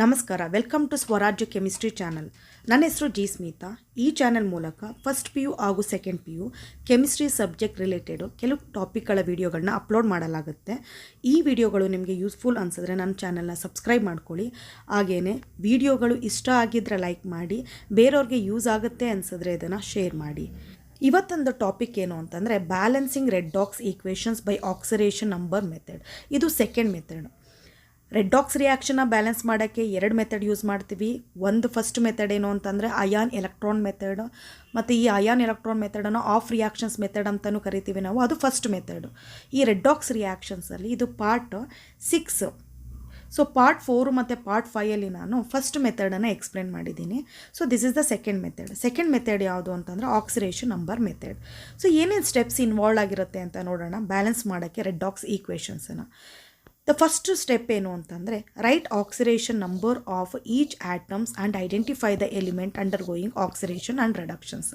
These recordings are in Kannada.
ನಮಸ್ಕಾರ, ವೆಲ್ಕಮ್ ಟು ಸ್ವರಾಜ್ಯ ಕೆಮಿಸ್ಟ್ರಿ ಚಾನಲ್. ನನ್ನ ಹೆಸರು ಜಿ ಸ್ಮಿತಾ. ಈ ಚಾನಲ್ ಮೂಲಕ ಫಸ್ಟ್ PU ಹಾಗೂ second PU chemistry subject related ಕೆಲವು ಟಾಪಿಕ್ಗಳ ವೀಡಿಯೋಗಳನ್ನ ಅಪ್ಲೋಡ್ ಮಾಡಲಾಗುತ್ತೆ. ಈ ವಿಡಿಯೋಗಳು ನಿಮಗೆ ಯೂಸ್ಫುಲ್ ಅನಿಸಿದ್ರೆ ನನ್ನ ಚಾನಲ್ನ ಸಬ್ಸ್ಕ್ರೈಬ್ ಮಾಡ್ಕೊಳ್ಳಿ. ಹಾಗೆಯೇ ವಿಡಿಯೋಗಳು ಇಷ್ಟ ಆಗಿದ್ದರೆ ಲೈಕ್ ಮಾಡಿ, ಬೇರೆಯವ್ರಿಗೆ ಯೂಸ್ ಆಗುತ್ತೆ ಅನಿಸಿದ್ರೆ ಇದನ್ನು ಶೇರ್ ಮಾಡಿ. ಇವತ್ತೊಂದು ಟಾಪಿಕ್ ಏನು ಅಂತಂದರೆ balancing redox equations by oxidation number method. ಇದು ಸೆಕೆಂಡ್ ಮೆಥಡ್. ರೆಡ್ಡಾಕ್ಸ್ ರಿಯಾಕ್ಷನ್ನ ಬ್ಯಾಲೆನ್ಸ್ ಮಾಡೋಕ್ಕೆ ಎರಡು ಮೆಥಡ್ ಯೂಸ್ ಮಾಡ್ತೀವಿ. ಒಂದು ಫಸ್ಟ್ ಮೆಥಡ್ ಏನು ಅಂತಂದರೆ ಅಯಾನ್ ಎಲೆಕ್ಟ್ರಾನ್ ಮೆಥಡ್, ಮತ್ತು ಈ ಅಯಾನ್ ಎಲೆಕ್ಟ್ರಾನ್ ಮೆಥಡನ್ನು ಆಫ್ ರಿಯಾಕ್ಷನ್ಸ್ ಮೆಥಡ್ ಅಂತಲೂ ಕರಿತೀವಿ ನಾವು. ಅದು ಫಸ್ಟ್ ಮೆಥಡು. ಈ ರೆಡ್ಡಾಕ್ಸ್ ರಿಯಾಕ್ಷನ್ಸಲ್ಲಿ ಇದು ಪಾರ್ಟ್ 6. ಸೊ ಪಾರ್ಟ್ 4 ಮತ್ತು ಪಾರ್ಟ್ 5ಅಲ್ಲಿ ನಾನು ಫಸ್ಟ್ ಮೆಥಡನ್ನು ಎಕ್ಸ್ಪ್ಲೇನ್ ಮಾಡಿದ್ದೀನಿ. So this is the second method. Second method ಯಾವುದು ಅಂತಂದರೆ ಆಕ್ಸಿಡೇಷನ್ ನಂಬರ್ ಮೆಥಡ್. ಸೊ ಏನೇನು ಸ್ಟೆಪ್ಸ್ ಇನ್ವಾಲ್ವ್ ಆಗಿರುತ್ತೆ ಅಂತ ನೋಡೋಣ ಬ್ಯಾಲೆನ್ಸ್ ಮಾಡೋಕ್ಕೆ ರೆಡ್ಡಾಕ್ಸ್ ಈಕ್ವೇಷನ್ಸನ್ನು. ದ ಫಸ್ಟ್ ಸ್ಟೆಪ್ ಏನು ಅಂತಂದರೆ right oxidation number of each atoms and identify the element under going oxidation and reductions.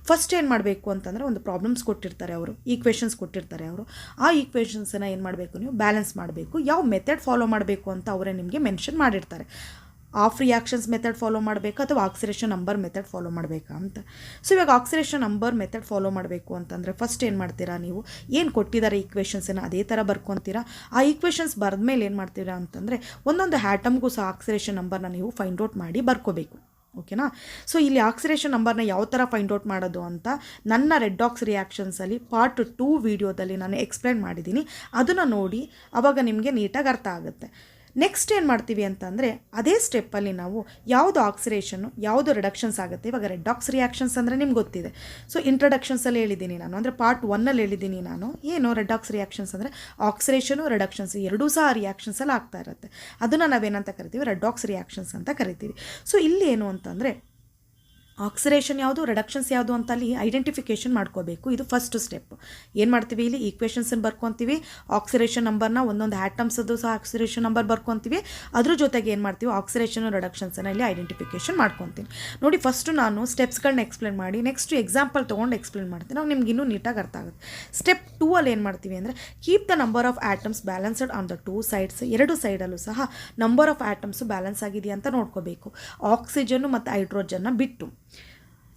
First ಏನು ಮಾಡಬೇಕು ಅಂತಂದರೆ ಒಂದು ಪ್ರಾಬ್ಲಮ್ಸ್ ಕೊಟ್ಟಿರ್ತಾರೆ ಅವರು, ಈಕ್ವೇಷನ್ಸ್ ಕೊಟ್ಟಿರ್ತಾರೆ ಅವರು. ಆ ಈಕ್ವೇಷನ್ಸನ್ನು ಏನು ಮಾಡಬೇಕು, ನೀವು ಬ್ಯಾಲೆನ್ಸ್ ಮಾಡಬೇಕು. ಯಾವ ಮೆಥಡ್ ಫಾಲೋ ಮಾಡಬೇಕು ಅಂತ ಅವರೇ ನಿಮಗೆ ಮೆನ್ಷನ್ ಮಾಡಿರ್ತಾರೆ. ಆಫ್ ರಿಯಾಕ್ಷನ್ಸ್ ಮೆಥಡ್ ಫಾಲೋ ಮಾಡಬೇಕಾ ಅಥವಾ ಆಕ್ಸಿಡೇಷನ್ ನಂಬರ್ ಮೆಥಡ್ ಫಾಲೋ ಮಾಡಬೇಕಾ ಅಂತ. ಸೊ ಇವಾಗ ಆಕ್ಸಿಡೇಷನ್ ನಂಬರ್ ಮೆಥಡ್ ಫಾಲೋ ಮಾಡಬೇಕು ಅಂತಂದರೆ ಫಸ್ಟ್ ಏನು ಮಾಡ್ತೀರಾ, ನೀವು ಏನು ಕೊಟ್ಟಿದ್ದಾರೆ ಈಕ್ವೇಷನ್ಸನ್ನು ಅದೇ ಥರ ಬರ್ಕೊತೀರಾ. ಆ ಈಕ್ವೇಷನ್ಸ್ ಬರೆದ್ಮೇಲೆ ಏನು ಮಾಡ್ತೀರಾ ಅಂತಂದರೆ ಒಂದೊಂದು ಆಟಮ್ಗೂ ಸಹ ಆಕ್ಸಿಡೇಷನ್ ನಂಬರ್ನ ನೀವು ಫೈಂಡ್ ಔಟ್ ಮಾಡಿ ಬರ್ಕೋಬೇಕು. ಓಕೆನಾ. ಸೊ ಇಲ್ಲಿ ಆಕ್ಸಿಡೇಷನ್ ನಂಬರ್ನ ಯಾವ ಥರ ಫೈಂಡ್ ಔಟ್ ಮಾಡೋದು ಅಂತ ನನ್ನ ರೆಡ್ಡಾಕ್ಸ್ ರಿಯಾಕ್ಷನ್ಸಲ್ಲಿ ಪಾರ್ಟ್ 2 ವೀಡಿಯೋದಲ್ಲಿ ನಾನು ಎಕ್ಸ್ಪ್ಲೇನ್ ಮಾಡಿದ್ದೀನಿ. ಅದನ್ನು ನೋಡಿ ಆವಾಗ ನಿಮಗೆ ನೀಟಾಗಿ ಅರ್ಥ ಆಗುತ್ತೆ. ನೆಕ್ಸ್ಟ್ ಏನು ಮಾಡ್ತೀವಿ ಅಂತಂದರೆ ಅದೇ ಸ್ಟೆಪ್ಪಲ್ಲಿ ನಾವು ಯಾವುದು ಆಕ್ಸಿಡೇಷನ್ನು ಯಾವುದು ರಿಡಕ್ಷನ್ಸ್ ಆಗುತ್ತೆ. ಇವಾಗ ರೆಡ್ಡಾಕ್ಸ್ ರಿಯಾಕ್ಷನ್ಸ್ ಅಂದರೆ ನಿಮ್ಗೆ ಗೊತ್ತಿದೆ. ಸೊ ಇಂಟ್ರಡಕ್ಷನ್ಸಲ್ಲಿ ಹೇಳಿದ್ದೀನಿ ನಾನು, ಅಂದರೆ ಪಾರ್ಟ್ 1ಅಲ್ಲಿ ಹೇಳಿದ್ದೀನಿ ನಾನು ಏನು ರೆಡ್ಡಾಕ್ಸ್ ರಿಯಾಕ್ಷನ್ಸ್ ಅಂದರೆ ಆಕ್ಸಿಡೇಷನು ರಿಡಕ್ಷನ್ಸ್ ಎರಡೂ ಸಹ ರಿಯಾಕ್ಷನ್ಸಲ್ಲಿ ಆಗ್ತಾ ಇರುತ್ತೆ. ಅದನ್ನು ನಾವೇನಂತ ಕರಿತೀವಿ, ರೆಡ್ಡಾಕ್ಸ್ ರಿಯಾಕ್ಷನ್ಸ್ ಅಂತ ಕರಿತೀವಿ. ಸೊ ಇಲ್ಲಿ ಏನು ಅಂತಂದರೆ ಆಕ್ಸಿಡೇಷನ್ ಯಾವುದು ರಿಡಕ್ಷನ್ಸ್ ಯಾವುದು ಅಂತ ಅಲ್ಲಿ ಐಡೆಂಟಿಫಿಕೇಷನ್ ಮಾಡ್ಕೋಬೇಕು. ಇದು ಫಸ್ಟ್ ಸ್ಟೆಪ್. ಏನು ಮಾಡ್ತೀವಿ, ಇಲ್ಲಿ ಈಕ್ವೇಷನ್ಸನ್ನು ಬರ್ಕೊತೀವಿ. ಆಕ್ಸಿಡೇಷನ್ ನಂಬರ್ನ ಒಂದೊಂದು ಆಟಮ್ಸದ್ದು ಸಹ ಆಕ್ಸಿಡೇಷನ್ ನಂಬರ್ ಬರ್ಕೊತೀವಿ. ಅದ್ರ ಜೊತೆಗೆ ಏನು ಮಾಡ್ತೀವಿ, ಆಕ್ಸಿಡೇಷನ್ ರಿಡಕ್ಷನ್ಸನ್ನು ಇಲ್ಲಿ ಐಡೆಂಟಿಫಿಕೇಷನ್ ಮಾಡ್ಕೊತೀನಿ. ನೋಡಿ, ಫಸ್ಟು ನಾನು ಸ್ಟೆಪ್ಸ್ಗಳನ್ನ ಎಕ್ಸ್ಪ್ಲೇನ್ ಮಾಡಿ ನೆಕ್ಸ್ಟ್ ಎಕ್ಸಾಂಪಲ್ ತೊಗೊಂಡು ಎಕ್ಸ್ಪ್ಲೇನ್ ಮಾಡ್ತೀನಿ. ನಾವು ನಿಮ್ಗೆ ಇನ್ನೂ ನೀಟಾಗಿ ಅರ್ಥ ಆಗುತ್ತೆ. ಸ್ಟೆಪ್ 2 ಅಲ್ಲಿ ಏನು ಮಾಡ್ತೀವಿ ಅಂದರೆ keep the number of atoms balanced on the 2 sides. ಎರಡು ಸೈಡಲ್ಲೂ ಸಹ ನಂಬರ್ ಆಫ್ ಆಟಮ್ಸ್ ಬ್ಯಾಲೆನ್ಸ್ ಆಗಿದೆಯಾ ಅಂತ ನೋಡ್ಕೋಬೇಕು, ಆಕ್ಸಿಜನ್ನು ಮತ್ತು ಹೈಡ್ರೋಜನ್ನ ಬಿಟ್ಟು.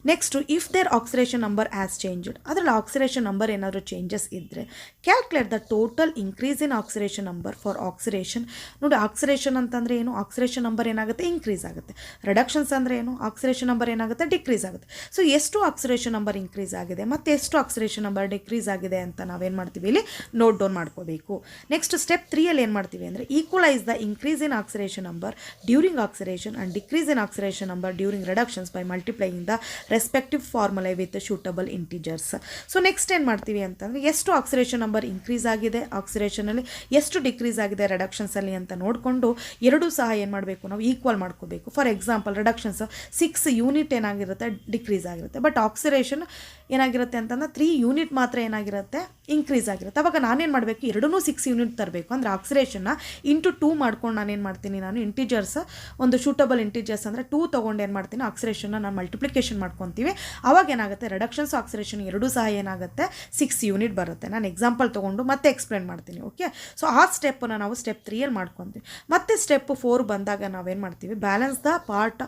Next if there oxidation number as changed, ಅದರಲ್ಲಿ ಆಕ್ಸಿಡೇಷನ್ ನಂಬರ್ ಏನಾದರೂ ಚೇಂಜಸ್ ಇದ್ದರೆ calculate the total increase in oxidation number for oxidation. ನೋಡಿ, ಆಕ್ಸಿಡೇಷನ್ ಅಂತಂದರೆ ಏನು, ಆಕ್ಸಿಡೇಷನ್ ನಂಬರ್ ಏನಾಗುತ್ತೆ, ಇನ್ಕ್ರೀಸ್ ಆಗುತ್ತೆ. ರಿಡಕ್ಷನ್ಸ್ ಅಂದರೆ ಏನು, ಆಕ್ಸಿಡೇಷನ್ ನಂಬರ್ ಏನಾಗುತ್ತೆ, ಡಿಕ್ರೀಸ್ ಆಗುತ್ತೆ. ಸೊ ಎಷ್ಟು ಆಕ್ಸಿಡೇಷನ್ ನಂಬರ್ ಇನ್ಕ್ರೀಸ್ ಆಗಿದೆ ಮತ್ತು ಎಷ್ಟು ಆಕ್ಸಿಡೇಷನ್ ನಂಬರ್ ಡಿಕ್ರೀಸ್ ಆಗಿದೆ ಅಂತ ನಾವೇನು ಮಾಡ್ತೀವಿ, ಇಲ್ಲಿ ನೋಟ್ ಡೌನ್ ಮಾಡ್ಕೋಬೇಕು. ನೆಕ್ಸ್ಟ್ ಸ್ಟೆಪ್ 3ಅಲ್ಲಿ ಏನು ಮಾಡ್ತೀವಿ ಅಂದರೆ equalise the increase in oxidation number during oxidation and decrease in oxidation number during reductions by multiplying the respective formula with suitable integers. So next ಏನು ಮಾಡ್ತೀವಿ ಅಂತಂದರೆ ಎಷ್ಟು ಆಕ್ಸಿಡೇಷನ್ ನಂಬರ್ ಇನ್ಕ್ರೀಸ್ ಆಗಿದೆ ಆಕ್ಸಿಡೇಷನಲ್ಲಿ, ಎಷ್ಟು ಡಿಕ್ರೀಸ್ ಆಗಿದೆ ರಿಡಕ್ಷನ್ಸಲ್ಲಿ ಅಂತ ನೋಡಿಕೊಂಡು ಎರಡೂ ಸಹ ಏನು ಮಾಡಬೇಕು, ನಾವು ಈಕ್ವಲ್ ಮಾಡ್ಕೋಬೇಕು. ಫಾರ್ ಎಕ್ಸಾಂಪಲ್ ರಿಡಕ್ಷನ್ಸ್ 6 ಯೂನಿಟ್ ಏನಾಗಿರುತ್ತೆ, ಡಿಕ್ರೀಸ್ ಆಗಿರುತ್ತೆ. ಬಟ್ ಆಕ್ಸಿಡೇಷನ್ ಏನಾಗಿರುತ್ತೆ ಅಂತಂದರೆ 3 ಯೂನಿಟ್ ಮಾತ್ರ ಏನಾಗಿರುತ್ತೆ, ಇನ್ಕ್ರೀಸ್ ಆಗಿರುತ್ತೆ. ಅವಾಗ ನಾನೇನು ಮಾಡಬೇಕು, ಎರಡೂ 6 ಯೂನಿಟ್ ತರಬೇಕು. ಅಂದರೆ ಆಕ್ಸಿಡೇಷನ್ನ ಇಂಟು 2 ಮಾಡ್ಕೊಂಡು ನಾನೇನು ಮಾಡ್ತೀನಿ, ನಾನು ಇಂಟಿಜರ್ಸ್ ಒಂದು ಶೂಟಬಲ್ ಇಂಟಿಜರ್ಸ್ ಅಂದರೆ 2 ತೊಗೊಂಡು ಏನು ಮಾಡ್ತೀನಿ, ಆಕ್ಸಿಡೇಷನ್ನ ನಾನು ಮಲ್ಟಿಪ್ಲಿಕೇಶನ್ ಮಾಡ್ಕೊತೀವಿ. ಅವಾಗ ಏನಾಗುತ್ತೆ, ರಿಡಕ್ಷನ್ಸ್ ಆಕ್ಸಿಡೇಷನ್ ಎರಡೂ ಸಹ ಏನಾಗುತ್ತೆ, 6 ಯೂನಿಟ್ ಬರುತ್ತೆ. ನಾನು ಎಕ್ಸಾಂಪಲ್ ತೊಗೊಂಡು ಮತ್ತೆ ಎಕ್ಸ್ಪ್ಲೇನ್ ಮಾಡ್ತೀನಿ. ಓಕೆ. ಸೊ ಆ ಸ್ಟೆಪ್ಪನ್ನು ನಾವು ಸ್ಟೆಪ್ 3ಅಲ್ಲಿ ಮಾಡ್ಕೊತೀವಿ. ಮತ್ತೆ ಸ್ಟೆಪ್ 4 ಬಂದಾಗ ನಾವೇನು ಮಾಡ್ತೀವಿ, balance the part.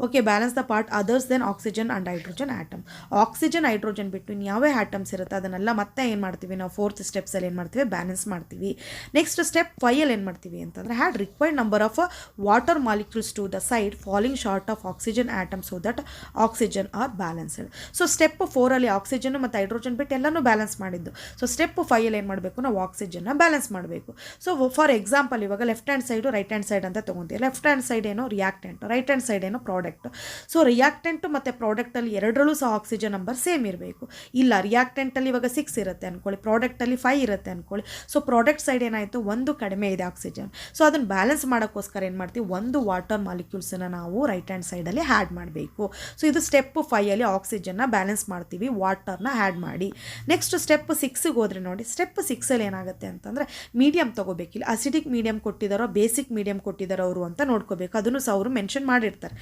Okay, balance the part others then oxygen and hydrogen atom. Oxygen hydrogen ಬಿಟ್ಟು ಇನ್ನು ಯಾವೇ ಆಟಮ್ಸ್ ಇರುತ್ತೆ ಅದನ್ನೆಲ್ಲ ಮತ್ತೆ ಏನು ಮಾಡ್ತೀವಿ, ನಾವು 4th ಸ್ಟೆಪ್ಸಲ್ಲಿ ಏನು ಮಾಡ್ತೀವಿ, ಬ್ಯಾಲೆನ್ಸ್ ಮಾಡ್ತೀವಿ. ನೆಕ್ಸ್ಟ್ ಸ್ಟೆಪ್ 5ಅಲ್ಲಿ ಏನು ಮಾಡ್ತೀವಿ ಅಂತಂದರೆ add required number of water molecules to the side falling short of oxygen atom so that oxygen are balanced. So step 4ಅಲ್ಲಿ ಆಕ್ಸಿಜನ್ ಮತ್ತು ಹೈಡ್ರೋಜನ್ ಬಿಟ್ಟು ಎಲ್ಲನೂ ಬ್ಯಾಲೆನ್ಸ್ ಮಾಡಿದ್ದು. ಸೊ ಸ್ಟೆಪ್ 5ಅಲ್ಲಿ ಏನು ಮಾಡಬೇಕು, ನಾವು ಆಕ್ಸಿಜನ್ನ ಬ್ಯಾಲೆನ್ಸ್ ಮಾಡಬೇಕು. ಸೊ ಫಾರ್ ಎಕ್ಸಾಂಪಲ್ ಇವಾಗ left hand side right hand side ಅಂತ ತೊಗೊತೀವಿ. ಲೆಫ್ಟ್ ಹ್ಯಾಂಡ್ ಸೈಡ್ ಏನೋ ರಿಯಾಕ್ಟೆಂಟ್, ರೈಟ್ ಹ್ಯಾಂಡ್ ಸೈಡ್ ಏನೋ ಪ್ರಾಡಕ್ಟ್. ಸೊ ರಿಯಾಕ್ಟೆಂಟು ಮತ್ತು ಪ್ರಾಡಕ್ಟಲ್ಲಿ ಎರಡರಲ್ಲೂ ಸಹ ಆಕ್ಸಿಜನ್ ನಂಬರ್ ಸೇಮ್ ಇರಬೇಕು. ಇಲ್ಲ, ರಿಯಾಕ್ಟೆಂಟಲ್ಲಿ ಇವಾಗ 6 ಇರುತ್ತೆ ಅಂದ್ಕೊಳ್ಳಿ, ಪ್ರಾಡಕ್ಟಲ್ಲಿ 5 ಇರುತ್ತೆ ಅಂದ್ಕೊಳ್ಳಿ. ಸೊ ಪ್ರಾಡಕ್ಟ್ ಸೈಡ್ ಏನಾಯಿತು, ಒಂದು ಕಡಿಮೆ ಇದೆ ಆಕ್ಸಿಜನ್. ಸೊ ಅದನ್ನು ಬ್ಯಾಲೆನ್ಸ್ ಮಾಡೋಕ್ಕೋಸ್ಕರ ಏನು ಮಾಡ್ತೀವಿ, ಒಂದು ವಾಟರ್ ಮಾಲಿಕ್ಯೂಲ್ಸನ್ನು ನಾವು ರೈಟ್ ಹ್ಯಾಂಡ್ ಸೈಡಲ್ಲಿ ಆ್ಯಡ್ ಮಾಡಬೇಕು. ಸೊ ಇದು ಸ್ಟೆಪ್ 5 ಆಕ್ಸಿಜನ್ನ ಬ್ಯಾಲೆನ್ಸ್ ಮಾಡ್ತೀವಿ ವಾಟರ್ನ ಆ್ಯಡ್ ಮಾಡಿ. ನೆಕ್ಸ್ಟ್ ಸ್ಟೆಪ್ 6ಗೆ ಹೋದರೆ ನೋಡಿ, ಸ್ಟೆಪ್ 6ಅಲ್ಲಿ ಏನಾಗುತ್ತೆ ಅಂತಂದರೆ ಮೀಡಿಯಮ್ ತೊಗೋಬೇಕಿಲ್ಲ, ಅಸಿಡಿಕ್ ಮೀಡಿಯಮ್ ಕೊಟ್ಟಿದ್ದಾರೋ ಬೇಸಿಕ್ ಮೀಡಿಯಮ್ ಕೊಟ್ಟಿದ್ದಾರೋ ಅವರು ಅಂತ ನೋಡ್ಕೋಬೇಕು. ಅದನ್ನು ಸಹ ಅವರು ಮೆನ್ಷನ್ ಮಾಡಿರ್ತಾರೆ.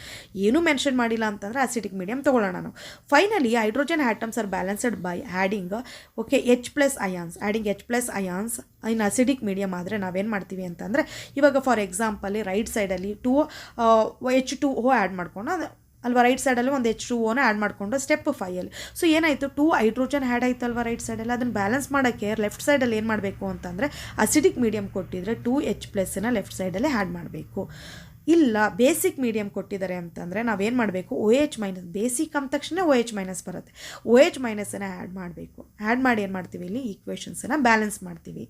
ಏನೂ ಮೆನ್ಷನ್ ಮಾಡಿಲ್ಲ ಅಂತಂದರೆ ಅಸಿಡಿಕ್ ಮೀಡಿಯಮ್ ತೊಗೊಳ್ಳೋಣ ನಾವು. Finally hydrogen atoms R balanced by adding H+ ions. Adding H+ ions in acidic medium ಆದರೆ ನಾವೇನು ಮಾಡ್ತೀವಿ ಅಂತಂದರೆ, ಇವಾಗ ಫಾರ್ ಎಕ್ಸಾಂಪಲ್ಲಿ ರೈಟ್ ಸೈಡಲ್ಲಿ H2O ಆ್ಯಡ್ ಮಾಡ್ಕೊಂಡು ಅಲ್ವಾ, ರೈಟ್ ಸೈಡಲ್ಲಿ ಒಂದು H2O ಆ್ಯಡ್ ಮಾಡಿಕೊಂಡು ಸ್ಟೆಪ್ 5ಅಲ್ಲಿ ಸೊ ಏನಾಯಿತು, 2 ಹೈಡ್ರೋಜನ್ ಆ್ಯಡ್ ಆಯ್ತಲ್ವ ರೈಟ್ ಸೈಡಲ್ಲಿ. ಅದನ್ನು ಬ್ಯಾಲೆನ್ಸ್ ಮಾಡೋಕ್ಕೆ ಲೆಫ್ಟ್ ಸೈಡಲ್ಲಿ ಏನು ಮಾಡಬೇಕು ಅಂತಂದರೆ ಅಸಿಡಿಕ್ ಮೀಡಿಯಮ್ ಕೊಟ್ಟಿದ್ರೆ 2H+ನ ಲೆಫ್ಟ್ ಸೈಡಲ್ಲಿ ಆ್ಯಡ್ ಮಾಡಬೇಕು. ಇಲ್ಲ ಬೇಸಿಕ್ ಮೀಡಿಯಮ್ ಕೊಟ್ಟಿದ್ದಾರೆ ಅಂತಂದರೆ ನಾವೇನು ಮಾಡಬೇಕು, OH- ಬೇಸಿಕ್ ಅಂದ ತಕ್ಷಣ OH- ಬರುತ್ತೆ. OH- ಆ್ಯಡ್ ಮಾಡಬೇಕು. ಆ್ಯಡ್ ಮಾಡಿ ಏನು ಮಾಡ್ತೀವಿ, ಇಲ್ಲಿ ಈಕ್ವೇಷನ್ಸನ್ನು ಬ್ಯಾಲೆನ್ಸ್ ಮಾಡ್ತೀವಿ.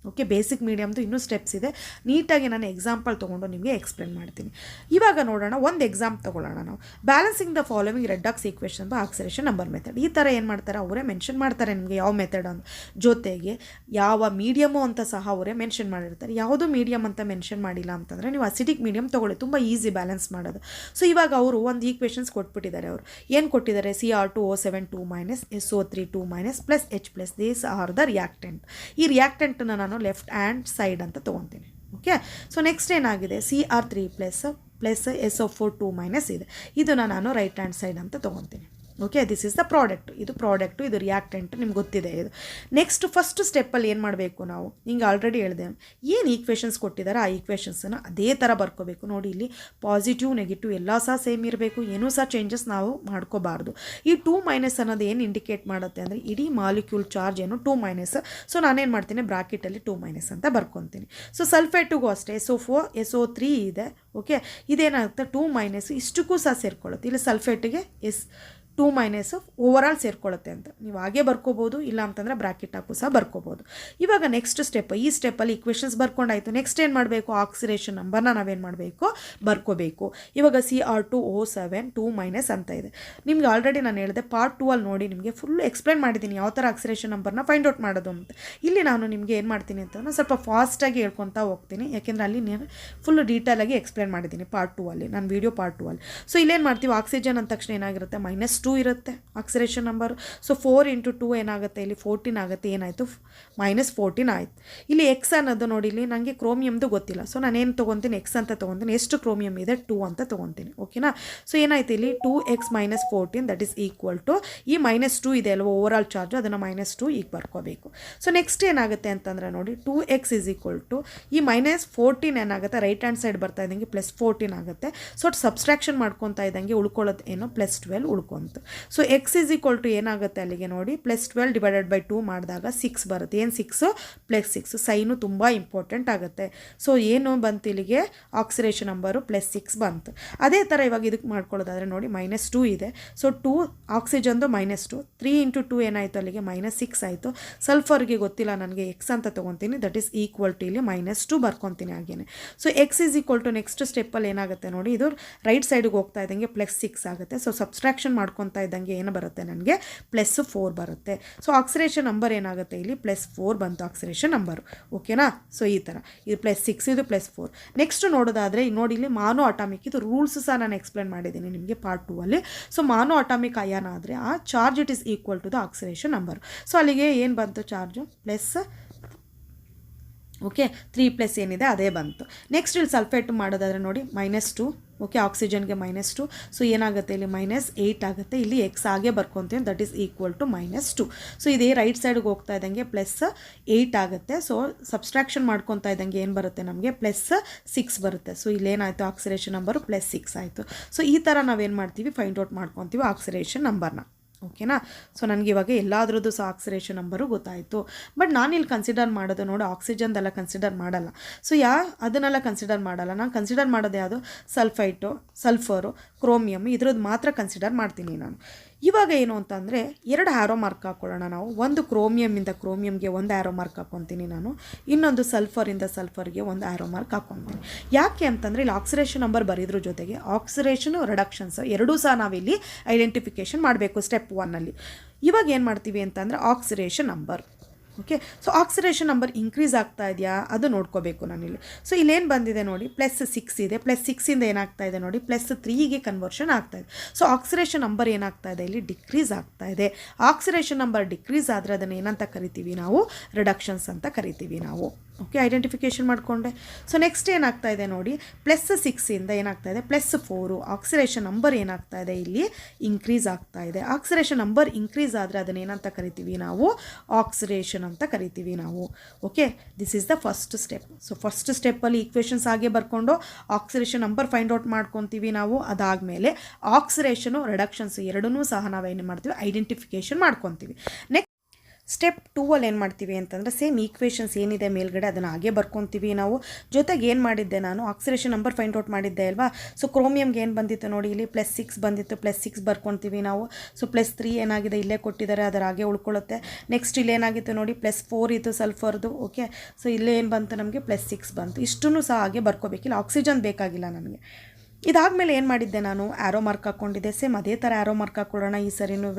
ಓಕೆ, ಬೇಸಿಕ್ ಮೀಡಿಯಮ್ದು ಇನ್ನೂ ಸ್ಟೆಪ್ಸ್ ಇದೆ, ನೀಟಾಗಿ ನಾನು ಎಕ್ಸಾಂಪಲ್ ತೊಗೊಂಡು ನಿಮಗೆ ಎಕ್ಸ್ಪ್ಲೇನ್ ಮಾಡ್ತೀನಿ. ಇವಾಗ ನೋಡೋಣ, ಒಂದು ಎಕ್ಸಾಮ್ ತೊಗೊಳ್ಳೋಣ ನಾವು. Balancing the following redox equation by oxidation number method. ಈ ಥರ ಏನು ಮಾಡ್ತಾರೆ, ಅವರೇ ಮೆನ್ಷನ್ ಮಾಡ್ತಾರೆ ನಿಮಗೆ ಯಾವ ಮೆಥಡ್ ಅಂತ, ಜೊತೆಗೆ ಯಾವ ಮೀಡಿಯಮು ಅಂತ ಸಹ ಅವರೇ ಮೆನ್ಷನ್ ಮಾಡಿರ್ತಾರೆ. ಯಾವುದೂ ಮೀಡಿಯಮ್ ಅಂತ ಮೆನ್ಷನ್ ಮಾಡಿಲ್ಲ ಅಂತಂದರೆ ನೀವು ಅಸಿಡಿಕ್ ಮೀಡಿಯಮ್ ತೊಗೊಳ್ಳಿ, ತುಂಬ ಈಸಿ ಬ್ಯಾಲೆನ್ಸ್ ಮಾಡೋದು. ಸೊ ಇವಾಗ ಅವರು ಒಂದು ಈಕ್ವೇಷನ್ಸ್ ಕೊಟ್ಬಿಟ್ಟಿದ್ದಾರೆ. ಅವರು ಏನು ಕೊಟ್ಟಿದ್ದಾರೆ, Cr2O7 2- SO3 2- plus H+. These are the reactant. ಈ ರಿಯಾಕ್ಟೆಂಟನ್ನು ನಾನು ಲೆಫ್ಟ್ ಹ್ಯಾಂಡ್ ಸೈಡ್ ಅಂತ ತೊಗೊತೀನಿ. ಓಕೆ, ಸೊ ನೆಕ್ಸ್ಟ್ ಏನಾಗಿದೆ, Cr3+ ಪ್ಲಸ್ SO4 2- ಇದೆ. ಇದನ್ನು ನಾನು ರೈಟ್ ಹ್ಯಾಂಡ್ ಸೈಡ್ ಅಂತ ತೊಗೊತೀನಿ. Okay, this is the product. ಇದು ಪ್ರಾಡಕ್ಟು, ಇದು ರಿಯಾಕ್ಟೆಂಟ್, ನಿಮ್ಗೆ ಗೊತ್ತಿದೆ ಇದು. ನೆಕ್ಸ್ಟ್ ಫಸ್ಟ್ ಸ್ಟೆಪ್ಪಲ್ಲಿ ಏನು ಮಾಡಬೇಕು ನಾವು, ಹಿಂಗೆ ಆಲ್ರೆಡಿ ಹೇಳಿದೆ, ಏನು ಈಕ್ವೇಷನ್ಸ್ ಕೊಟ್ಟಿದ್ದಾರೆ ಆ ಈಕ್ವೇಷನ್ಸನ್ನು ಅದೇ ಥರ ಬರ್ಕೋಬೇಕು. ನೋಡಿ, ಇಲ್ಲಿ ಪಾಸಿಟಿವ್ ನೆಗೆಟಿವ್ ಎಲ್ಲ ಸಹ ಸೇಮ್ ಇರಬೇಕು, ಏನೂ ಸಹ ಚೇಂಜಸ್ ನಾವು ಮಾಡ್ಕೋಬಾರ್ದು. ಈ 2- ಅನ್ನೋದು ಏನು ಇಂಡಿಕೇಟ್ ಮಾಡುತ್ತೆ ಅಂದರೆ ಇಡೀ ಮಾಲಿಕ್ಯೂಲ್ ಚಾರ್ಜ್ ಏನು 2-. ಸೊ ನಾನೇನು ಮಾಡ್ತೀನಿ, ಬ್ರಾಕೆಟಲ್ಲಿ 2- ಅಂತ ಬರ್ಕೊತೀನಿ. ಸೊ ಸಲ್ಫೇಟಿಗೂ ಅಷ್ಟೇ SO4 SO3 ಇದೆ. ಓಕೆ, ಇದೇನಾಗುತ್ತೆ 2- ಇಷ್ಟಕ್ಕೂ ಸಹ ಸೇರ್ಕೊಳ್ಳುತ್ತೆ. ಇಲ್ಲಿ ಸಲ್ಫೇಟಿಗೆ 2- ಓವರಾಲ್ ಸೇರ್ಕೊಳ್ಳುತ್ತೆ ಅಂತ ನೀವು ಹಾಗೆ ಬರ್ಕೋಬೋದು, ಇಲ್ಲ ಅಂತಂದರೆ ಬ್ರಾಕೆಟ್ ಹಾಕು ಸಹ ಬರ್ಕೋಬೋದು. ಇವಾಗ ನೆಕ್ಸ್ಟ್ ಸ್ಟೆಪ್, ಈ ಸ್ಟೆಪ್ಪಲ್ಲಿ ಈಕ್ವೇಷನ್ಸ್ ಬರ್ಕೊಂಡಾಯಿತು. ನೆಕ್ಸ್ಟ್ ಏನು ಮಾಡಬೇಕು, ಆಕ್ಸಿಡೇಷನ್ ನಂಬರ್ನ ನಾವೇನು ಮಾಡಬೇಕು, ಬರ್ಕೋಬೇಕು. ಇವಾಗ Cr2O7 2- ಅಂತ ಇದೆ. ನಿಮ್ಗೆ ಆಲ್ರೆಡಿ ನಾನು ಹೇಳಿದೆ ಪಾರ್ಟ್ 2ಅಲ್ಲಿ ನೋಡಿ, ನಿಮಗೆ ಫುಲ್ ಎಕ್ಸ್ಪ್ಲೇನ್ ಮಾಡಿದ್ದೀನಿ ಯಾವ ಥರ ಆಕ್ಸಿಡೇಷನ್ ನಂಬರ್ನ ಫೈಂಡ್ ಔಟ್ ಮಾಡೋದು ಅಂತ. ಇಲ್ಲಿ ನಾನು ನಿಮಗೆ ಏನು ಮಾಡ್ತೀನಿ ಅಂತಂದರೆ ಸ್ವಲ್ಪ ಫಾಸ್ಟಾಗಿ ಹೇಳ್ಕೊತಾ ಹೋಗ್ತೀನಿ, ಯಾಕೆಂದರೆ ಅಲ್ಲಿ ನಾನು ಫುಲ್ ಡೀಟೇಲಾಗಿ ಎಕ್ಸ್ಪ್ಲೇನ್ ಮಾಡಿದ್ದೀನಿ ಪಾರ್ಟ್ 2ಅಲ್ಲಿ, ನಾನು ವೀಡಿಯೋ ಪಾರ್ಟ್ 2ಅಲ್ಲಿ. ಸೊ ಇಲ್ಲೇನು ಮಾಡ್ತೀವಿ, ಆಕ್ಸಿಜನ್ ಅಂದ ತಕ್ಷಣ ಏನಾಗಿರುತ್ತೆ, -2 ಇರುತ್ತೆ ಆಕ್ಸಿಡೇಷನ್ ನಂಬರು. ಸೊ 4 × 2 ಏನಾಗುತ್ತೆ, ಇಲ್ಲಿ 14 ಆಗುತ್ತೆ. ಏನಾಯಿತು, -14 ಆಯಿತು. ಇಲ್ಲಿ ಎಕ್ಸ್ ಅನ್ನೋದು ನೋಡಿ, ಇಲ್ಲಿ ನನಗೆ ಕ್ರೋಮಿಯಮ್ದು ಗೊತ್ತಿಲ್ಲ. ಸೊ ನಾನೇನು ತೊಗೊತೀನಿ, ಎಕ್ಸ್ ಅಂತ ತೊಗೊತೀನಿ. ಎಷ್ಟು ಕ್ರೋಮಿಯಮ್ ಇದೆ, 2 ಅಂತ ತೊಗೊತೀನಿ. ಓಕೆನಾ, ಸೊ ಏನಾಯ್ತು, ಇಲ್ಲಿ 2x - 14 that is equal to ಈ -2 ಇದೆ ಅಲ್ವ ಓವರಾಲ್ ಚಾರ್ಜ್, ಅದನ್ನು -2 ಈಗ ಬರ್ಕೋಬೇಕು. ಸೊ ನೆಕ್ಸ್ಟ್ ಏನಾಗುತ್ತೆ ಅಂತಂದರೆ ನೋಡಿ, 2x = ಈ -14 ಏನಾಗುತ್ತೆ, ರೈಟ್ ಹ್ಯಾಂಡ್ ಸೈಡ್ ಬರ್ತಾ ಇದ್ದಂಗೆ +14 ಆಗುತ್ತೆ. ಸೊ ಸಬ್ಸ್ಟ್ರಾಕ್ಷನ್ ಮಾಡ್ಕೊತಾ ಇದ್ದಂಗೆ ಉಳ್ಕೊಳ್ಳೋದು ಏನು, +12 ಉಳ್ಕೊಂತು. ಸೊ x = ಏನಾಗುತ್ತೆ ಅಲ್ಲಿಗೆ ನೋಡಿ, +12 / 2 ಮಾಡಿದಾಗ 6 ಬರುತ್ತೆ. ಏನು 6 +6. ಸೈನು ತುಂಬ ಇಂಪಾರ್ಟೆಂಟ್ ಆಗುತ್ತೆ. ಸೊ ಏನು ಬಂತು ಇಲ್ಲಿಗೆ, ಆಕ್ಸಿಡೇಷನ್ ನಂಬರು +6 ಬಂತು. ಅದೇ ಥರ ಇವಾಗ ಇದಕ್ಕೆ ಮಾಡ್ಕೊಳ್ಳೋದಾದರೆ ನೋಡಿ, -2 ಇದೆ. ಸೊ 2 ಆಕ್ಸಿಜನ್ದು -2, 3 × 2 ಏನಾಯಿತು, ಅಲ್ಲಿಗೆ -6 ಆಯಿತು. ಸಲ್ಫರ್ಗೆ ಗೊತ್ತಿಲ್ಲ ನನಗೆ, ಎಕ್ಸ್ ಅಂತ ತೊಗೊತೀನಿ. ದಟ್ ಈಸ್ ಈಕ್ವಲ್ ಟು ಇಲ್ಲಿ -2 ಬರ್ಕೊತೀನಿ ಹಾಗೇನೆ. ಸೊ x = ನೆಕ್ಸ್ಟ್ ಸ್ಟೆಪ್ಪಲ್ಲಿ ಏನಾಗುತ್ತೆ ನೋಡಿ, ಇದು ರೈಟ್ ಸೈಡ್ಗೆ ಹೋಗ್ತಾ ಇದ್ದಂಗೆ +6 ಆಗುತ್ತೆ. ಸೊ ಸಬ್ಸ್ಟ್ರಾಕ್ಷನ್ ಮಾಡ್ಕೊತಾ ಇದ್ದಂಗೆ ಏನು ಬರುತ್ತೆ, ನನಗೆ +4 ಬರುತ್ತೆ. ಸೊ ಆಕ್ಸಿಡೇಷನ್ ನಂಬರ್ ಏನಾಗುತ್ತೆ, ಇಲ್ಲಿ +4 ಬಂತು ಆಕ್ಸಿಡೇಷನ್ ನಂಬರು. ಓಕೆನಾ, ಸೊ ಈ ಥರ ಇದು +6 ಇದು +4. ನೆಕ್ಸ್ಟ್ ನೋಡೋದಾದರೆ ನೋಡಿ, ಇಲ್ಲಿ ಮಾನೋ ಅಟಾಮಿಕ್, ಇದು ರೂಲ್ಸ್ ಸಹ ನಾನು ಎಕ್ಸ್ಪ್ಲೇನ್ ಮಾಡಿದ್ದೀನಿ ನಿಮಗೆ ಪಾರ್ಟ್ 2ಅಲ್ಲಿ. ಸೊ ಮಾನೋ ಅಟಾಮಿಕ್ ಅಯಾನ್ ಆದರೆ ಆ charge it is equal to the oxidation number. So ಅಲ್ಲಿಗೆ ಏನು ಬಂತು ಚಾರ್ಜು, ಪ್ಲಸ್ ಓಕೆ 3+ ಏನಿದೆ ಅದೇ ಬಂತು. ನೆಕ್ಸ್ಟ್ ಇಲ್ಲಿ ಸಲ್ಫೇಟ್ ಮಾಡೋದಾದರೆ ನೋಡಿ, -2. ಓಕೆ, ಆಕ್ಸಿಜನ್ಗೆ -2. ಸೊ ಏನಾಗುತ್ತೆ, ಇಲ್ಲಿ -8 ಆಗುತ್ತೆ. ಇಲ್ಲಿ ಎಕ್ಸ್ ಹಾಗೆ ಬರ್ಕೊತೀವಿ, that is equal to -2. So ಇದೇ ರೈಟ್ ಸೈಡ್ಗೆ ಹೋಗ್ತಾ ಇದ್ದಂಗೆ +8 ಆಗುತ್ತೆ. ಸೊ ಸಬ್ಸ್ಟ್ರಾಕ್ಷನ್ ಮಾಡ್ಕೊತಾ ಇದ್ದಂಗೆ ಏನು ಬರುತ್ತೆ, ನಮಗೆ +6 ಬರುತ್ತೆ. ಸೊ ಇಲ್ಲೇನಾಯಿತು, ಆಕ್ಸಿಡೇಷನ್ ನಂಬರು +6 ಆಯಿತು. ಸೊ ಈ ಥರ ನಾವೇನು ಮಾಡ್ತೀವಿ, ಫೈಂಡ್ ಔಟ್ ಮಾಡ್ಕೊತೀವಿ ಆಕ್ಸಿಡೇಷನ್ ನಂಬರ್ನ. ಓಕೆನಾ, ಸೊ ನನಗೆ ಇವಾಗ ಎಲ್ಲಾದ್ರದ್ದು ಸಹ ಆಕ್ಸಿಡೇಷನ್ ನಂಬರು ಗೊತ್ತಾಯಿತು. ಬಟ್ ನಾನಿಲ್ಲಿ ಕನ್ಸಿಡರ್ ಮಾಡೋದು ನೋಡಿ, ಆಕ್ಸಿಜನ್ದೆಲ್ಲ ಕನ್ಸಿಡರ್ ಮಾಡಲ್ಲ. ಸೊ ಅದನ್ನೆಲ್ಲ ಕನ್ಸಿಡರ್ ಮಾಡಲ್ಲ. ನಾನು ಕನ್ಸಿಡರ್ ಮಾಡೋದು ಯಾವುದು, ಸಲ್ಫರು, ಕ್ರೋಮಿಯಮ್, ಇದ್ರದ್ದು ಮಾತ್ರ ಕನ್ಸಿಡರ್ ಮಾಡ್ತೀನಿ ನಾನು. ಇವಾಗ ಏನು ಅಂತಂದರೆ 2 ಆ್ಯರೋ ಮಾರ್ಕ್ ಹಾಕ್ಕೊಳ್ಳೋಣ ನಾವು. ಒಂದು ಕ್ರೋಮಿಯಮ್ಮಿಂದ ಕ್ರೋಮಿಯಮ್ಗೆ ಒಂದು ಆ್ಯರೋ ಮಾರ್ಕ್ ಹಾಕ್ಕೊತೀನಿ ನಾನು, ಇನ್ನೊಂದು ಸಲ್ಫರಿಂದ ಸಲ್ಫರ್ಗೆ ಒಂದು ಆ್ಯರೋ ಮಾರ್ಕ್ ಹಾಕ್ಕೊತೀನಿ. ಯಾಕೆ ಅಂತಂದರೆ ಇಲ್ಲಿ ಆಕ್ಸಿಡೇಷನ್ ನಂಬರ್ ಬರೀದ್ರ ಜೊತೆಗೆ ಆಕ್ಸಿಡೇಷನು ರಿಡಕ್ಷನ್ಸ್ ಎರಡೂ ಸಹ ನಾವಿಲ್ಲಿ ಐಡೆಂಟಿಫಿಕೇಷನ್ ಮಾಡಬೇಕು ಸ್ಟೆಪ್ 1ಅಲ್ಲಿ. ಇವಾಗ ಏನು ಮಾಡ್ತೀವಿ ಅಂತಂದರೆ oxidation number okay. So oxidation number increase ಆಗ್ತಾ ಇದೆಯಾ ಅದು ನೋಡ್ಕೋಬೇಕು ನಾನಿಲ್ಲಿ. ಸೊ ಇಲ್ಲೇನು ಬಂದಿದೆ ನೋಡಿ, +6 ಇದೆ, +6ಇಂದ ಏನಾಗ್ತಾ ಇದೆ ನೋಡಿ +3ಗೆ ಕನ್ವರ್ಷನ್ ಆಗ್ತಾ ಇದೆ. ಸೊ ಆಕ್ಸಿಡೇಷನ್ ನಂಬರ್ ಏನಾಗ್ತಾ ಇದೆ ಇಲ್ಲಿ ಡಿಕ್ರೀಸ್ ಆಗ್ತಾ ಇದೆ. ಆಕ್ಸಿಡೇಷನ್ ನಂಬರ್ ಡಿಕ್ರೀಸ್ ಆದರೆ ಅದನ್ನು ಏನಂತ ಕರಿತೀವಿ ನಾವು, ರಿಡಕ್ಷನ್ಸ್ ಅಂತ ಕರಿತೀವಿ ನಾವು. ಓಕೆ, ಐಡೆಂಟಿಫಿಕೇಷನ್ ಮಾಡಿಕೊಂಡೆ. ಸೊ ನೆಕ್ಸ್ಟ್ ಏನಾಗ್ತಾ ಇದೆ ನೋಡಿ, +6ಇಂದ ಏನಾಗ್ತಾ ಇದೆ +4. ಆಕ್ಸಿಡೇಷನ್ ನಂಬರ್ ಏನಾಗ್ತಾ ಇದೆ ಇಲ್ಲಿ ಇನ್ಕ್ರೀಸ್ ಆಗ್ತಾ ಇದೆ. ಆಕ್ಸಿಡೇಷನ್ ನಂಬರ್ ಇನ್ಕ್ರೀಸ್ ಆದರೆ ಅದನ್ನು ಏನಂತ ಕರಿತೀವಿ ನಾವು, ಆಕ್ಸಿಡೇಷನ್ ಅಂತ ಕರಿತೀವಿ ನಾವು. Okay, this is the first step. So first ಸ್ಟೆಪ್ಪಲ್ಲಿ ಈಕ್ವೇಷನ್ಸ್ ಹಾಗೆ ಬರ್ಕೊಂಡು ಆಕ್ಸಿಡೇಷನ್ ನಂಬರ್ ಫೈಂಡ್ ಔಟ್ ಮಾಡ್ಕೊತೀವಿ ನಾವು. ಅದಾದಮೇಲೆ ಆಕ್ಸಿಡೇಷನು ರಿಡಕ್ಷನ್ಸ್ ಎರಡನ್ನೂ ಸಹ ನಾವೇನು ಮಾಡ್ತೀವಿ, ಐಡೆಂಟಿಫಿಕೇಷನ್ ಮಾಡ್ಕೊತೀವಿ. ನೆಕ್ಸ್ಟ್ ಸ್ಟೆಪ್ 2ಅಲ್ಲಿ ಏನು ಮಾಡ್ತೀವಿ ಅಂತಂದರೆ ಸೇಮ್ ಈಕ್ವೇಷನ್ಸ್ ಏನಿದೆ ಮೇಲ್ಗಡೆ ಅದನ್ನು ಹಾಗೆ ಬರ್ಕೊತೀವಿ ನಾವು. ಜೊತೆಗೆ ಏನು ಮಾಡಿದ್ದೆ ನಾನು, ಆಕ್ಸಿಡೇಷನ್ ನಂಬರ್ ಫೈಂಡ್ ಔಟ್ ಮಾಡಿದ್ದೆ ಅಲ್ವಾ. ಸೊ ಕ್ರೋಮಿಯಮ್ಗೆ ಏನು ಬಂದಿತ್ತು ನೋಡಿ, ಇಲ್ಲಿ +6 ಬಂದಿತ್ತು, +6 ಬರ್ಕೊತೀವಿ ನಾವು. ಸೊ +3 ಏನಾಗಿದೆ ಇಲ್ಲೇ ಕೊಟ್ಟಿದ್ದಾರೆ, ಅದರ ಹಾಗೆ ಉಳ್ಕೊಳ್ಳುತ್ತೆ. ನೆಕ್ಸ್ಟ್ ಇಲ್ಲಿ ಏನಾಗಿತ್ತು ನೋಡಿ, +4 ಇತ್ತು ಸಲ್ಫರ್ದು. ಓಕೆ, ಸೊ ಇಲ್ಲೇ ಏನು ಬಂತು ನಮಗೆ +6 ಬಂತು. ಇಷ್ಟನ್ನು ಸಹ ಹಾಗೆ ಬರ್ಕೋಬೇಕಿಲ್ಲ, ಆಕ್ಸಿಜನ್ ಬೇಕಾಗಿಲ್ಲ ನನಗೆ. ಇದಾದಮೇಲೆ ಏನು ಮಾಡಿದ್ದೆ ನಾನು, ಆ್ಯರೋ ಮಾರ್ಕ್ ಹಾಕ್ಕೊಂಡಿದ್ದೆ. ಸೇಮ್ ಅದೇ ಥರ ಆ್ಯರೋ ಮಾರ್ಕ್ ಹಾಕ್ಕೊಳ್ಳೋಣ ಈ ಸರಿನೂ,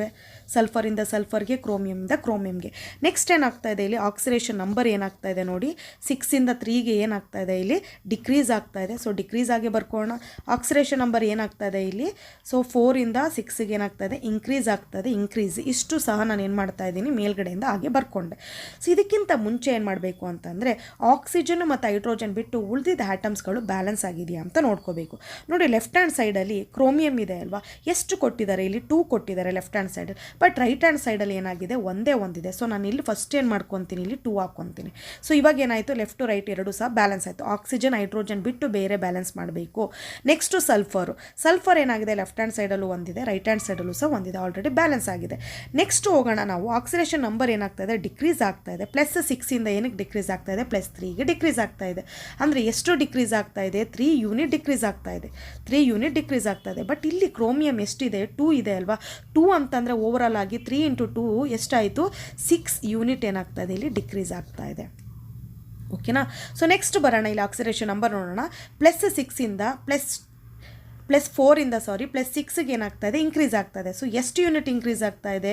ಸಲ್ಫರಿಂದ ಸಲ್ಫರ್ಗೆ, ಕ್ರೋಮಿಯಮಿಂದ ಕ್ರೋಮಿಯಮ್ಗೆ. ನೆಕ್ಸ್ಟ್ ಏನಾಗ್ತಾ ಇದೆ ಇಲ್ಲಿ, ಆಕ್ಸಿಡೇಷನ್ ನಂಬರ್ ಏನಾಗ್ತಾ ಇದೆ ನೋಡಿ, 6ಇಂದ 3ಗೆ ಏನಾಗ್ತಾ ಇದೆ ಇಲ್ಲಿ ಡಿಕ್ರೀಸ್ ಆಗ್ತಾ ಇದೆ. ಸೊ ಡಿಕ್ರೀಸ್ ಆಗಿ ಬರ್ಕೊಳ್ಳೋಣ. ಆಕ್ಸಿಡೇಷನ್ ನಂಬರ್ ಏನಾಗ್ತಾ ಇದೆ ಇಲ್ಲಿ, ಸೊ 4ಇಂದ 6ಗೆ ಏನಾಗ್ತಾ ಇದೆ ಇನ್ಕ್ರೀಸ್ ಆಗ್ತಾ ಇದೆ, ಇನ್ಕ್ರೀಸ್. ಇಷ್ಟು ಸಹ ನಾನು ಏನು ಮಾಡ್ತಾ ಇದ್ದೀನಿ ಮೇಲ್ಗಡೆಯಿಂದ ಹಾಗೆ ಬರ್ಕೊಂಡೆ. ಸೊ ಇದಕ್ಕಿಂತ ಮುಂಚೆ ಏನು ಮಾಡಬೇಕು ಅಂತಂದರೆ, ಆಕ್ಸಿಜನ್ ಮತ್ತು ಹೈಡ್ರೋಜನ್ ಬಿಟ್ಟು ಉಳಿದಿದ್ದ ಆಟಮ್ಸ್ಗಳು ಬ್ಯಾಲೆನ್ಸ್ ಆಗಿದೆಯಾ ಅಂತ ನೋಡ್ಕೋಬೇಕು. ನೋಡಿ, ಲೆಫ್ಟ್ ಹ್ಯಾಂಡ್ ಸೈಡಲ್ಲಿ ಕ್ರೋಮಿಯಮ್ ಇದೆ ಅಲ್ವಾ, ಎಷ್ಟು ಕೊಟ್ಟಿದ್ದಾರೆ ಇಲ್ಲಿ 2 ಕೊಟ್ಟಿದ್ದಾರೆ ಲೆಫ್ಟ್ ಹ್ಯಾಂಡ್ ಸೈಡಲ್ಲಿ. ಬಟ್ ರೈಟ್ ಹ್ಯಾಂಡ್ ಸೈಡಲ್ಲಿ ಏನಾಗಿದೆ ಒಂದೇ ಒಂದಿದೆ. ಸೊ ನಾನು ಇಲ್ಲಿ ಫಸ್ಟ್ ಏನು ಮಾಡ್ಕೊತೀನಿ, ಇಲ್ಲಿ 2 ಹಾಕ್ಕೊತೀನಿ. ಸೊ ಇವಾಗ ಏನಾಯಿತು, ಲೆಫ್ಟ್ ಟು ರೈಟ್ ಎರಡೂ ಸಹ ಬ್ಯಾಲೆನ್ಸ್ ಆಯಿತು. ಆಕ್ಸಿಜನ್ ಹೈಡ್ರೋಜನ್ ಬಿಟ್ಟು ಬೇರೆ ಬ್ಯಾಲೆನ್ಸ್ ಮಾಡಬೇಕು. ನೆಕ್ಸ್ಟು ಸಲ್ಫರ್ ಏನಾಗಿದೆ, ಲೆಫ್ಟ್ ಹ್ಯಾಂಡ್ ಸೈಡಲ್ಲೂ ಒಂದಿದೆ, ರೈಟ್ ಹ್ಯಾಂಡ್ ಸೈಡಲ್ಲೂ ಸಹ ಒಂದಿದೆ, ಆಲ್ರೆಡಿ ಬ್ಯಾಲೆನ್ಸ್ ಆಗಿದೆ. ನೆಕ್ಸ್ಟ್ ಹೋಗೋಣ ನಾವು, ಆಕ್ಸಿಡೇಷನ್ ನಂಬರ್ ಏನಾಗ್ತಾ ಇದೆ ಡಿಕ್ರೀಸ್ ಆಗ್ತಾ ಇದೆ. +6ಇಂದ ಏನಕ್ಕೆ ಡಿಕ್ರೀಸ್ ಆಗ್ತಾ ಇದೆ, +3ಗೆ ಡಿಕ್ರೀಸ್ ಆಗ್ತಾ ಇದೆ. ಅಂದರೆ ಎಷ್ಟು ಡಿಕ್ರೀಸ್ ಆಗ್ತಾ ಇದೆ, 3 ಯೂನಿಟ್ ಡಿಕ್ರೀಸ್ ಆಗ್ತಾ ಇದೆ, 3 ಯೂನಿಟ್ ಡಿಕ್ರೀಸ್ ಆಗ್ತಾ ಇದೆ. ಬಟ್ ಇಲ್ಲಿ ಕ್ರೋಮಿಯಮ್ ಎಷ್ಟಿದೆ, 2 ಇದೆ ಅಲ್ವಾ. 2 ಅಂತಂದರೆ ಓವರಾಲ್ ಆಗಿ 3 × 2 ಎಷ್ಟಾಯಿತು, 6 ಯೂನಿಟ್ ಏನಾಗ್ತಾ ಇದೆ ಇಲ್ಲಿ ಡಿಕ್ರೀಸ್ ಆಗ್ತಾ ಇದೆ. ಓಕೆನಾ. ಸೊ ನೆಕ್ಸ್ಟ್ ಬರೋಣ, ಇಲ್ಲಿ ಆಕ್ಸಿಡೇಷನ್ ನಂಬರ್ ನೋಡೋಣ. +6ಇಂದ +6ಗೆ ಏನಾಗ್ತಾ ಇದೆ ಇನ್ಕ್ರೀಸ್ ಆಗ್ತಾ ಇದೆ. ಸೊ ಎಷ್ಟು ಯೂನಿಟ್ ಇನ್ಕ್ರೀಸ್ ಆಗ್ತಾ ಇದೆ,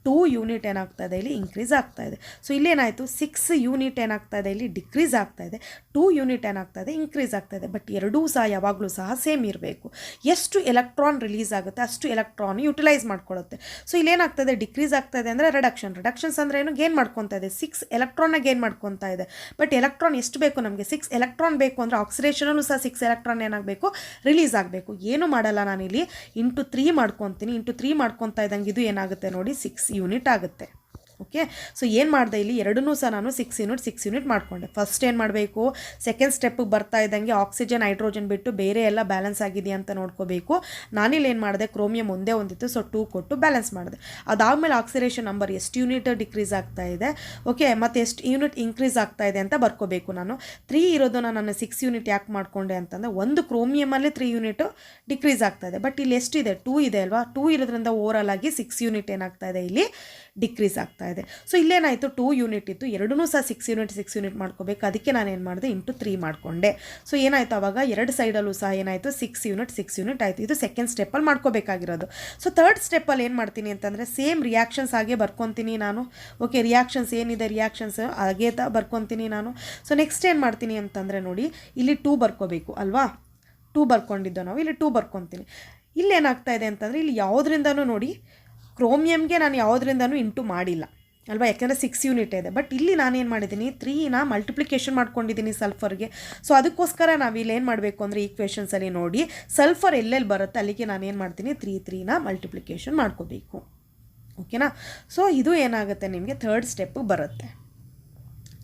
2 ಯೂನಿಟ್ ಏನಾಗ್ತಾ ಇದೆ ಇಲ್ಲಿ ಇನ್ಕ್ರೀಸ್ ಆಗ್ತಾ ಇದೆ. ಸೊ ಇಲ್ಲೇನಾಯಿತು, 6 ಯೂನಿಟ್ ಏನಾಗ್ತಾ ಇದೆ ಇಲ್ಲಿ ಡಿಕ್ರೀಸ್ ಆಗ್ತಾ ಇದೆ, 2 ಯೂನಿಟ್ ಏನಾಗ್ತಾ ಇದೆ ಇನ್ಕ್ರೀಸ್ ಆಗ್ತಾ ಇದೆ. ಬಟ್ ಎರಡೂ ಸಹ ಯಾವಾಗಲೂ ಸಹ ಸೇಮ್ ಇರಬೇಕು. ಎಷ್ಟು ಎಲೆಕ್ಟ್ರಾನ್ ರಿಲೀಸ್ ಆಗುತ್ತೆ ಅಷ್ಟು ಎಲೆಕ್ಟ್ರಾನ್ ಯುಟಿಲೈಸ್ ಮಾಡ್ಕೊಳ್ಳುತ್ತೆ. ಸೊ ಇಲ್ಲೇನಾಗ್ತದೆ, ಡಿಕ್ರೀಸ್ ಆಗ್ತಾ ಇದೆ ಅಂದರೆ ರಿಡಕ್ಷನ್ಸ್ ಅಂದರೆ ಏನು, ಗೇನ್ ಮಾಡ್ಕೊತಾ ಇದೆ, 6 ಎಲೆಕ್ಟ್ರಾನ್ನ ಗೇನ್ ಮಾಡ್ಕೊತಾ ಇದೆ. ಬಟ್ ಎಲೆಕ್ಟ್ರಾನ್ ಎಷ್ಟು ಬೇಕು ನಮಗೆ, 6 ಎಲೆಕ್ಟ್ರಾನ್ ಬೇಕು ಅಂದರೆ ಆಕ್ಸಿಡೇಷನಲ್ಲೂ ಸಹ 6 ಎಲೆಕ್ಟ್ರಾನ್ ಏನಾಗಬೇಕು, ರಿಲೀಸ್ ಆಗಬೇಕು. ಏನು ಮಾಡಲ್ಲ ನಾನಿಲ್ಲಿ, × 3 ಮಾಡ್ಕೊತೀನಿ. × 3 ಮಾಡ್ಕೊತಾ ಇದ್ದಂಗೆ ಇದು ಏನಾಗುತ್ತೆ ನೋಡಿ, 6 ಯೂನಿಟ್ ಆಗುತ್ತೆ. ಓಕೆ. ಸೊ ಏನು ಮಾಡಿದೆ ಇಲ್ಲಿ, ಎರಡನ್ನೂ ಸಹ ನಾನು 6 ಯೂನಿಟ್ ಮಾಡಿಕೊಂಡೆ. ಫಸ್ಟ್ ಏನು ಮಾಡಬೇಕು, ಸೆಕೆಂಡ್ ಸ್ಟೆಪ್ಪಿಗೆ ಬರ್ತಾ ಇದ್ದಂಗೆ ಆಕ್ಸಿಜನ್ ಹೈಡ್ರೋಜನ್ ಬಿಟ್ಟು ಬೇರೆ ಎಲ್ಲ ಬ್ಯಾಲೆನ್ಸ್ ಆಗಿದೆಯಾ ಅಂತ ನೋಡ್ಕೋಬೇಕು. ನಾನಿಲ್ಲಿ ಏನು ಮಾಡಿದೆ, ಕ್ರೋಮಿಯಮ್ ಒಂದೇ ಒಂದಿತ್ತು, ಸೊ 2 ಕೊಟ್ಟು ಬ್ಯಾಲೆನ್ಸ್ ಮಾಡಿದೆ. ಅದಾದಮೇಲೆ ಆಕ್ಸಿಡೇಷನ್ ನಂಬರ್ ಎಷ್ಟು ಯೂನಿಟ್ ಡಿಕ್ರೀಸ್ ಆಗ್ತಾ ಇದೆ, ಓಕೆ, ಮತ್ತು ಎಷ್ಟು ಯೂನಿಟ್ ಇನ್ಕ್ರೀಸ್ ಆಗ್ತಾ ಇದೆ ಅಂತ ಬರ್ಕೋಬೇಕು ನಾನು. 3 ಇರೋದನ್ನು ನಾನು 6 ಯೂನಿಟ್ ಯಾಕೆ ಮಾಡಿಕೊಂಡೆ ಅಂತಂದರೆ, ಒಂದು ಕ್ರೋಮಿಯಮಲ್ಲಿ 3 ಯೂನಿಟ್ ಡಿಕ್ರೀಸ್ ಆಗ್ತಾ ಇದೆ. ಬಟ್ ಇಲ್ಲಿ ಎಷ್ಟಿದೆ, 2 ಇದೆ ಅಲ್ವಾ. 2 ಇರೋದ್ರಿಂದ ಓವರಾಲ್ ಆಗಿ 6 ಯೂನಿಟ್ ಏನಾಗ್ತಾ ಇದೆ ಇಲ್ಲಿ ಡಿಕ್ರೀಸ್ ಆಗ್ತಾ ಇದೆ. ಸೊ ಇಲ್ಲೇನಾಯಿತು, 2 ಯೂನಿಟ್ ಇತ್ತು, ಎರಡನ್ನೂ ಸಹ 6 ಯೂನಿಟ್ ಮಾಡ್ಕೋಬೇಕು. ಅದಕ್ಕೆ ನಾನು ಏನು ಮಾಡಿದೆ, × 3 ಮಾಡಿಕೊಂಡೆ. ಸೊ ಏನಾಯಿತು, ಅವಾಗ ಎರಡು ಸೈಡಲ್ಲೂ ಸಹ ಏನಾಯಿತು, 6 ಯೂನಿಟ್ ಆಯಿತು. ಇದು ಸೆಕೆಂಡ್ ಸ್ಟೆಪ್ಪಲ್ಲಿ ಮಾಡ್ಕೋಬೇಕಾಗಿರೋದು. ಸೊ ಥರ್ಡ್ ಸ್ಟೆಪ್ಪಲ್ಲಿ ಏನು ಮಾಡ್ತೀನಿ ಅಂತಂದರೆ, ಸೇಮ್ ರಿಯಾಕ್ಷನ್ಸ್ ಹಾಗೆ ಬರ್ಕೊತೀನಿ ನಾನು. ಓಕೆ, ರಿಯಾಕ್ಷನ್ಸ್ ಏನಿದೆ, ರಿಯಾಕ್ಷನ್ಸ್ ಹಾಗೆ ಬರ್ಕೊತೀನಿ ನಾನು. ಸೊ ನೆಕ್ಸ್ಟ್ ಏನು ಮಾಡ್ತೀನಿ ಅಂತಂದರೆ ನೋಡಿ, ಇಲ್ಲಿ 2 ಬರ್ಕೋಬೇಕು ಅಲ್ವಾ. 2 ಬರ್ಕೊಂಡಿದ್ದು ನಾವು ಇಲ್ಲಿ 2 ಬರ್ಕೊತೀನಿ. ಇಲ್ಲೇನಾಗ್ತಾ ಇದೆ ಅಂತಂದರೆ, ಇಲ್ಲಿ ಯಾವುದರಿಂದನೂ ನೋಡಿ, ಕ್ರೋಮಿಯಮ್ಗೆ ನಾನು ಯಾವುದರಿಂದನೂ ಇಂಟು ಮಾಡಿಲ್ಲ ಅಲ್ವಾ, ಯಾಕೆಂದರೆ 6 ಯೂನಿಟ್ ಇದೆ. ಬಟ್ ಇಲ್ಲಿ ನಾನೇನು ಮಾಡಿದ್ದೀನಿ, 3ನ ಮಲ್ಟಿಪ್ಲಿಕೇಶನ್ ಮಾಡ್ಕೊಂಡಿದ್ದೀನಿ ಸಲ್ಫರ್ಗೆ. ಸೊ ಅದಕ್ಕೋಸ್ಕರ ನಾವು ಇಲ್ಲಿ ಏನು ಮಾಡಬೇಕು ಅಂದರೆ, ಈಕ್ವೇಷನ್ಸಲ್ಲಿ ನೋಡಿ ಸಲ್ಫರ್ ಎಲ್ಲೆಲ್ಲಿ ಬರುತ್ತೆ ಅಲ್ಲಿಗೆ ನಾನೇನು ಮಾಡ್ತೀನಿ, 3ನ ಮಲ್ಟಿಪ್ಲಿಕೇಶನ್ ಮಾಡ್ಕೋಬೇಕು. ಓಕೆನಾ. ಸೊ ಇದು ಏನಾಗುತ್ತೆ ನಿಮಗೆ ಥರ್ಡ್ ಸ್ಟೆಪ್ ಬರುತ್ತೆ.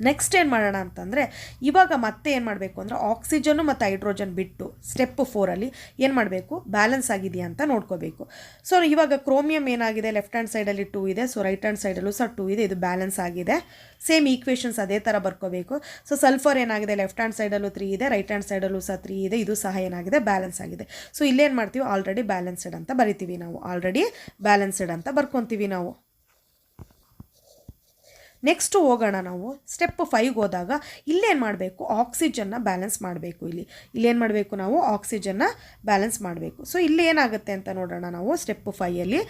ನೆಕ್ಸ್ಟ್ ಏನು ಮಾಡೋಣ ಅಂತಂದರೆ, ಇವಾಗ ಮತ್ತೆ ಏನು ಮಾಡಬೇಕು ಅಂದರೆ, ಆಕ್ಸಿಜನ್ನು ಮತ್ತು ಹೈಡ್ರೋಜನ್ ಬಿಟ್ಟು ಸ್ಟೆಪ್ 4ಅಲ್ಲಿ ಏನು ಮಾಡಬೇಕು, ಬ್ಯಾಲೆನ್ಸ್ ಆಗಿದೆಯಾ ಅಂತ ನೋಡ್ಕೋಬೇಕು. ಸೊ ಇವಾಗ ಕ್ರೋಮಿಯಮ್ ಏನಾಗಿದೆ, ಲೆಫ್ಟ್ ಹ್ಯಾಂಡ್ ಸೈಡಲ್ಲಿ 2 ಇದೆ, ಸೊ ರೈಟ್ ಹ್ಯಾಂಡ್ ಸೈಡಲ್ಲೂ ಸಹ 2 ಇದೆ, ಇದು ಬ್ಯಾಲೆನ್ಸ್ ಆಗಿದೆ. ಸೇಮ್ ಈಕ್ವೇಷನ್ಸ್ ಅದೇ ಥರ ಬರ್ಕೋಬೇಕು. ಸೊ ಸಲ್ಫರ್ ಏನಾಗಿದೆ, ಲೆಫ್ಟ್ ಹ್ಯಾಂಡ್ ಸೈಡಲ್ಲೂ 3 ಇದೆ, ರೈಟ್ ಹ್ಯಾಂಡ್ ಸೈಡಲ್ಲೂ ಸಹ 3 ಇದೆ, ಇದು ಸಹ ಏನಾಗಿದೆ ಬ್ಯಾಲೆನ್ಸ್ ಆಗಿದೆ. ಸೊ ಇಲ್ಲೇನು ಮಾಡ್ತೀವಿ, ಆಲ್ರೆಡಿ ಬ್ಯಾಲೆನ್ಸ್ಡ್ ಅಂತ ಬರಿತೀವಿ ನಾವು, ಆಲ್ರೆಡಿ ಬ್ಯಾಲೆನ್ಸ್ಡ್ ಅಂತ ಬರ್ಕೊತೀವಿ ನಾವು. ನೆಕ್ಸ್ಟು ಹೋಗೋಣ ನಾವು ಸ್ಟೆಪ್ 5ಗೆ ಹೋದಾಗ, ಇಲ್ಲೇನು ಮಾಡಬೇಕು, ಆಕ್ಸಿಜನ್ನ ಬ್ಯಾಲೆನ್ಸ್ ಮಾಡಬೇಕು. ಇಲ್ಲೇನು ಮಾಡಬೇಕು, ನಾವು ಆಕ್ಸಿಜನ್ನ ಬ್ಯಾಲೆನ್ಸ್ ಮಾಡಬೇಕು. ಸೊ ಇಲ್ಲಿ ಏನಾಗುತ್ತೆ ಅಂತ ನೋಡೋಣ ನಾವು ಸ್ಟೆಪ್ 5ಅಲ್ಲಿ.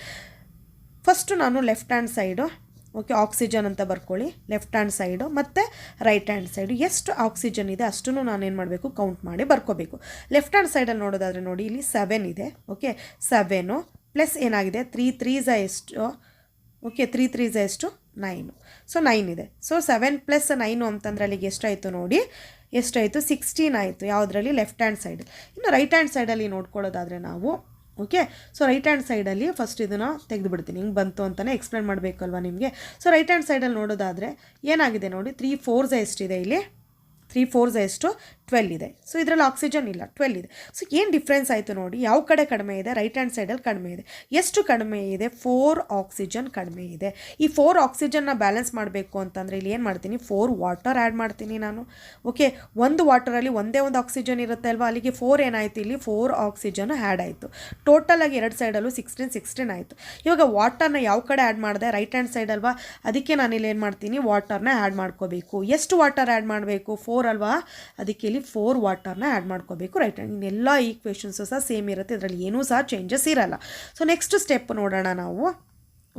ಫಸ್ಟು ನಾನು left hand side okay, oxygen ಅಂತ ಬರ್ಕೊಳ್ಳಿ ಲೆಫ್ಟ್ ಹ್ಯಾಂಡ್ ಸೈಡು ಮತ್ತು ರೈಟ್ ಹ್ಯಾಂಡ್ ಸೈಡು ಎಷ್ಟು ಆಕ್ಸಿಜನ್ ಇದೆ ಅಷ್ಟನ್ನು ನಾನೇನು ಮಾಡಬೇಕು ಕೌಂಟ್ ಮಾಡಿ ಬರ್ಕೋಬೇಕು. ಲೆಫ್ಟ್ ಹ್ಯಾಂಡ್ ಸೈಡಲ್ಲಿ ನೋಡೋದಾದರೆ ನೋಡಿ ಇಲ್ಲಿ 7 ಇದೆ. ಓಕೆ, 7 ಪ್ಲಸ್ ಏನಾಗಿದೆ 3 3 ಎಷ್ಟು, ಓಕೆ 3 3 ಎಷ್ಟು 9. ಸೊ 9 ಇದೆ. ಸೊ 7 + 9 ಅಂತಂದರೆ ಅಲ್ಲಿಗೆ ಎಷ್ಟಾಯಿತು ನೋಡಿ, ಎಷ್ಟಾಯಿತು 16 ಆಯಿತು. ಯಾವುದರಲ್ಲಿ? Left hand side. ಇನ್ನು ರೈಟ್ ಹ್ಯಾಂಡ್ ಸೈಡಲ್ಲಿ ನೋಡ್ಕೊಳ್ಳೋದಾದರೆ ನಾವು ಓಕೆ, ಸೊ ರೈಟ್ ಹ್ಯಾಂಡ್ ಸೈಡಲ್ಲಿ ಫಸ್ಟ್ ಇದನ್ನು ತೆಗೆದುಬಿಡ್ತೀನಿ. ಹಿಂಗೆ ಬಂತು ಅಂತಲೇ ಎಕ್ಸ್ಪ್ಲೇನ್ ಮಾಡಬೇಕಲ್ವ ನಿಮಗೆ. ಸೊ ರೈಟ್ ಹ್ಯಾಂಡ್ ಸೈಡಲ್ಲಿ ನೋಡೋದಾದರೆ ಏನಾಗಿದೆ ನೋಡಿ, 3 4 ಎಷ್ಟಿದೆ ಇಲ್ಲಿ, 3 4 ಎಷ್ಟು 12 ಇದೆ. ಸೊ ಇದರಲ್ಲಿ ಆಕ್ಸಿಜನ್ ಇಲ್ಲ, 12 ಇದೆ. ಸೊ ಏನು ಡಿಫ್ರೆನ್ಸ್ ಆಯಿತು ನೋಡಿ, ಯಾವ ಕಡೆ ಕಡಿಮೆ ಇದೆ? ರೈಟ್ ಹ್ಯಾಂಡ್ ಸೈಡಲ್ಲಿ ಕಡಿಮೆ ಇದೆ. ಎಷ್ಟು ಕಡಿಮೆ ಇದೆ? 4 ಆಕ್ಸಿಜನ್ ಕಡಿಮೆ ಇದೆ. ಈ 4 ಆಕ್ಸಿಜನ್ನ ಬ್ಯಾಲೆನ್ಸ್ ಮಾಡಬೇಕು ಅಂತಂದರೆ ಇಲ್ಲಿ ಏನು ಮಾಡ್ತೀನಿ, 4 ವಾಟರ್ ಆ್ಯಡ್ ಮಾಡ್ತೀನಿ ನಾನು. ಓಕೆ, ಒಂದು ವಾಟರಲ್ಲಿ ಒಂದೇ ಒಂದು ಆಕ್ಸಿಜನ್ ಇರುತ್ತೆ ಅಲ್ವಾ, ಅಲ್ಲಿಗೆ 4 ಏನಾಯಿತು ಇಲ್ಲಿ 4 ಆಕ್ಸಿಜನ್ ಆ್ಯಡ್ ಆಯಿತು. ಟೋಟಲಾಗಿ 2 ಸೈಡಲ್ಲೂ 16 ಆಯಿತು. ಇವಾಗ ವಾಟರ್ನ ಯಾವ ಕಡೆ ಆ್ಯಡ್ ಮಾಡಿದೆ? ರೈಟ್ ಹ್ಯಾಂಡ್ ಸೈಡ್ ಅಲ್ವಾ, ಅದಕ್ಕೆ ನಾನಿಲ್ಲಿ ಏನು ಮಾಡ್ತೀನಿ, ವಾಟರ್ನ ಆ್ಯಡ್ ಮಾಡ್ಕೋಬೇಕು. ಎಷ್ಟು ವಾಟರ್ ಆ್ಯಡ್ ಮಾಡಬೇಕು? 4 ಅಲ್ವಾ, ಅದಕ್ಕೆ ಇಲ್ಲಿ 4 ವಾಟರ್ನ ಆ್ಯಡ್ ಮಾಡ್ಕೋಬೇಕು. ರೈಟ್ ಹ್ಯಾಂಡ್ ಇನ್ನೆಲ್ಲ ಈಕ್ವೇಷನ್ಸು ಸಹ ಸೇಮ್ ಇರುತ್ತೆ, ಇದರಲ್ಲಿ ಏನೂ ಸಹ ಚೇಂಜಸ್ ಇರಲ್ಲ. ಸೊ ನೆಕ್ಸ್ಟ್ ಸ್ಟೆಪ್ ನೋಡೋಣ ನಾವು.